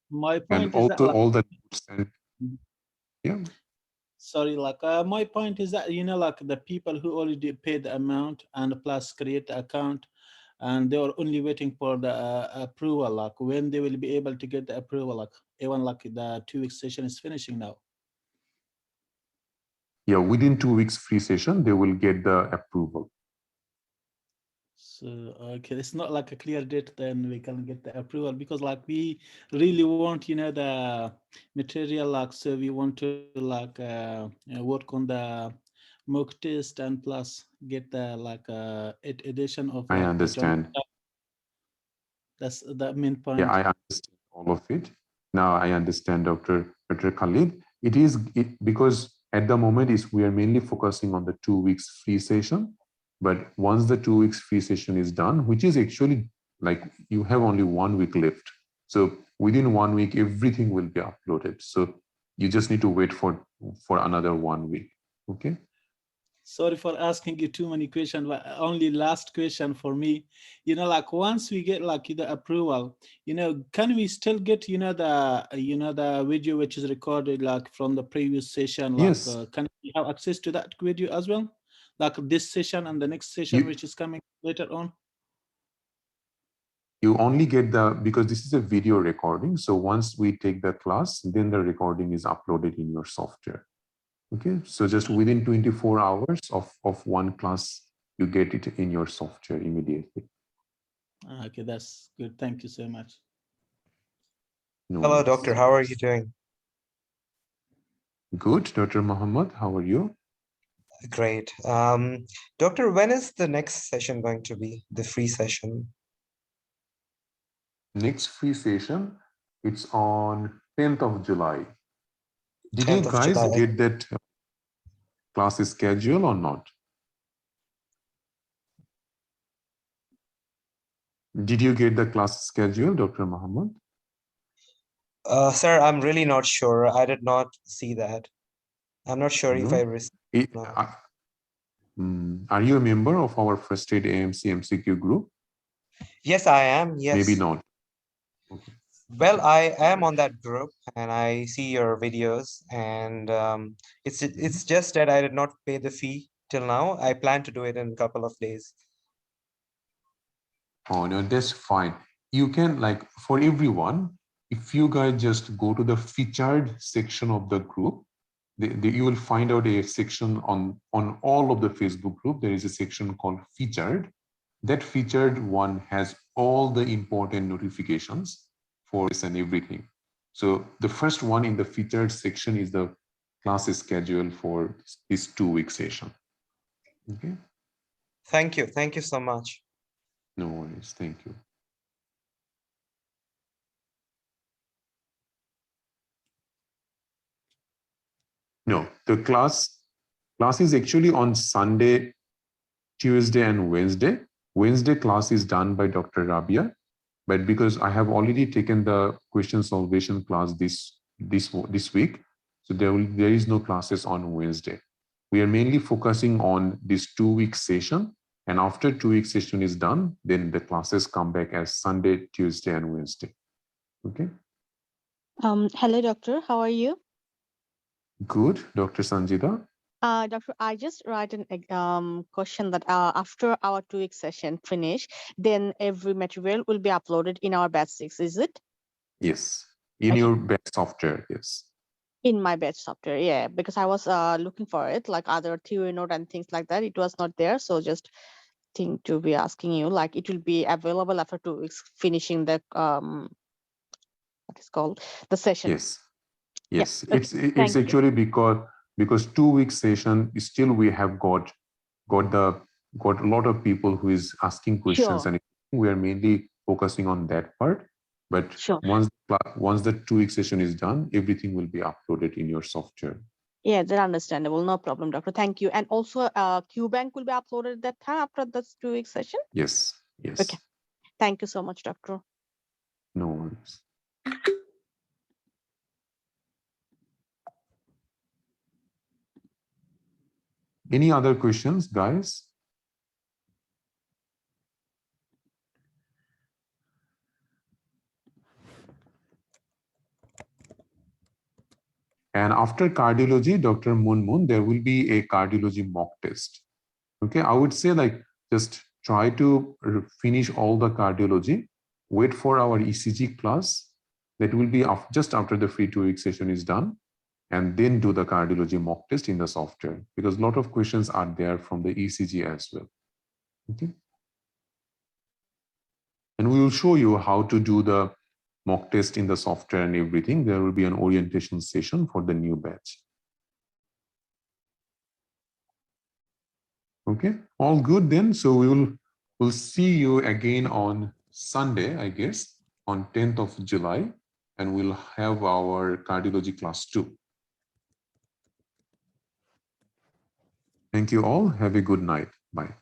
My And point is that, also like, all the notes and yeah. sorry, like my point is that, like the people who already paid the amount and plus create the account, and they are only waiting for the approval, like when they will be able to get the approval, like even like the 2-week session is finishing now. Yeah, within 2 weeks free session, they will get the approval. So, okay, it's not like a clear date, then we can get the approval, because like we really want, the material, like, so we want to like work on the mock test and plus get the like edition of I like the journal. understand. That's the main point. Yeah, I understand all of it. Now I understand, Dr. Khalid. It is because at the moment we are mainly focusing on the 2 weeks free session. But once the 2 weeks free session is done, which is actually like you have only 1 week left. So within 1 week, everything will be uploaded. So you just need to wait for another 1 week. Okay. Sorry for asking you too many questions, but only last question for me. Like once we get like the approval, can we still get the video which is recorded like from the previous session? Like, Yes. can we have access to that video as well? Like this session and the next session which is coming later on? You only get because this is a video recording. So once we take the class, then the recording is uploaded in your software. Okay, so just within 24 hours of one class, you get it in your software immediately. Okay, that's good. Thank you so much. No Hello, worries. doctor. How are you doing? Good, Dr. Muhammad. How are you? Great. Doctor, when is the next session going to be, the free session? Next free session, it's on 10th of July. Did you 10th of guys July. get that class schedule or not? Did you get the class schedule, Dr. Muhammad? Sir, I'm really not sure. I did not see that. I'm not sure if I received. No. Are you a member of our first aid AMC MCQ group? Yes, I am. Yes. Maybe not. Okay. Well, I am on that group and I see your videos, and it's just that I did not pay the fee till now. I plan to do it in a couple of days. Oh, no, that's fine. You can, like, for everyone, if you guys just go to the featured section of the group, you will find out a section on all of the Facebook group. There is a section called featured. That featured one has all the important notifications for this and everything. So the first one in the featured section is the class schedule for this 2-week session. Okay. Thank you. Thank you so much. No worries. Thank you. No, the class is actually on Sunday, Tuesday, and Wednesday. Wednesday class is done by Dr. Rabia, but because I have already taken the question solvation class this week, so there is no classes on Wednesday. We are mainly focusing on this 2-week session, and after 2-week session is done, then the classes come back as Sunday, Tuesday, and Wednesday. Okay. Hello, doctor. How are you? Good. Dr. Sanjita? Doctor, I just write an question that after our 2-week session finish, then every material will be uploaded in our batch 6, is it? Yes. In Okay. your batch software, yes. In my batch software, yeah, because I was looking for it, like other theory note and things like that. It was not there, so just think to be asking you, like it will be available after 2 weeks finishing the what is called the session. Yes. Yeah. Yes. Okay. It's Thank you. actually because 2-week session still we have got a lot of people who is asking questions, Sure. and we are mainly focusing on that part. But Sure. once the 2-week session is done, everything will be uploaded in your software. Yeah, that's understandable. No problem, doctor. Thank you. And also, QBank will be uploaded at that time after this 2-week session. Yes. Yes. Okay. Thank you so much, doctor. No worries. Any other questions, guys? And after cardiology, Dr. Moon, there will be a cardiology mock test. Okay, I would say like just try to finish all the cardiology, wait for our ECG class. That will be just after the free 2-week session is done, and then do the cardiology mock test in the software, because a lot of questions are there from the ECG as well. Okay. And we will show you how to do the mock test in the software and everything. There will be an orientation session for the new batch. Okay, all good then. So we'll see you again on Sunday, I guess, on 10th of July, and we'll have our cardiology class 2. Thank you all. Have a good night. Bye.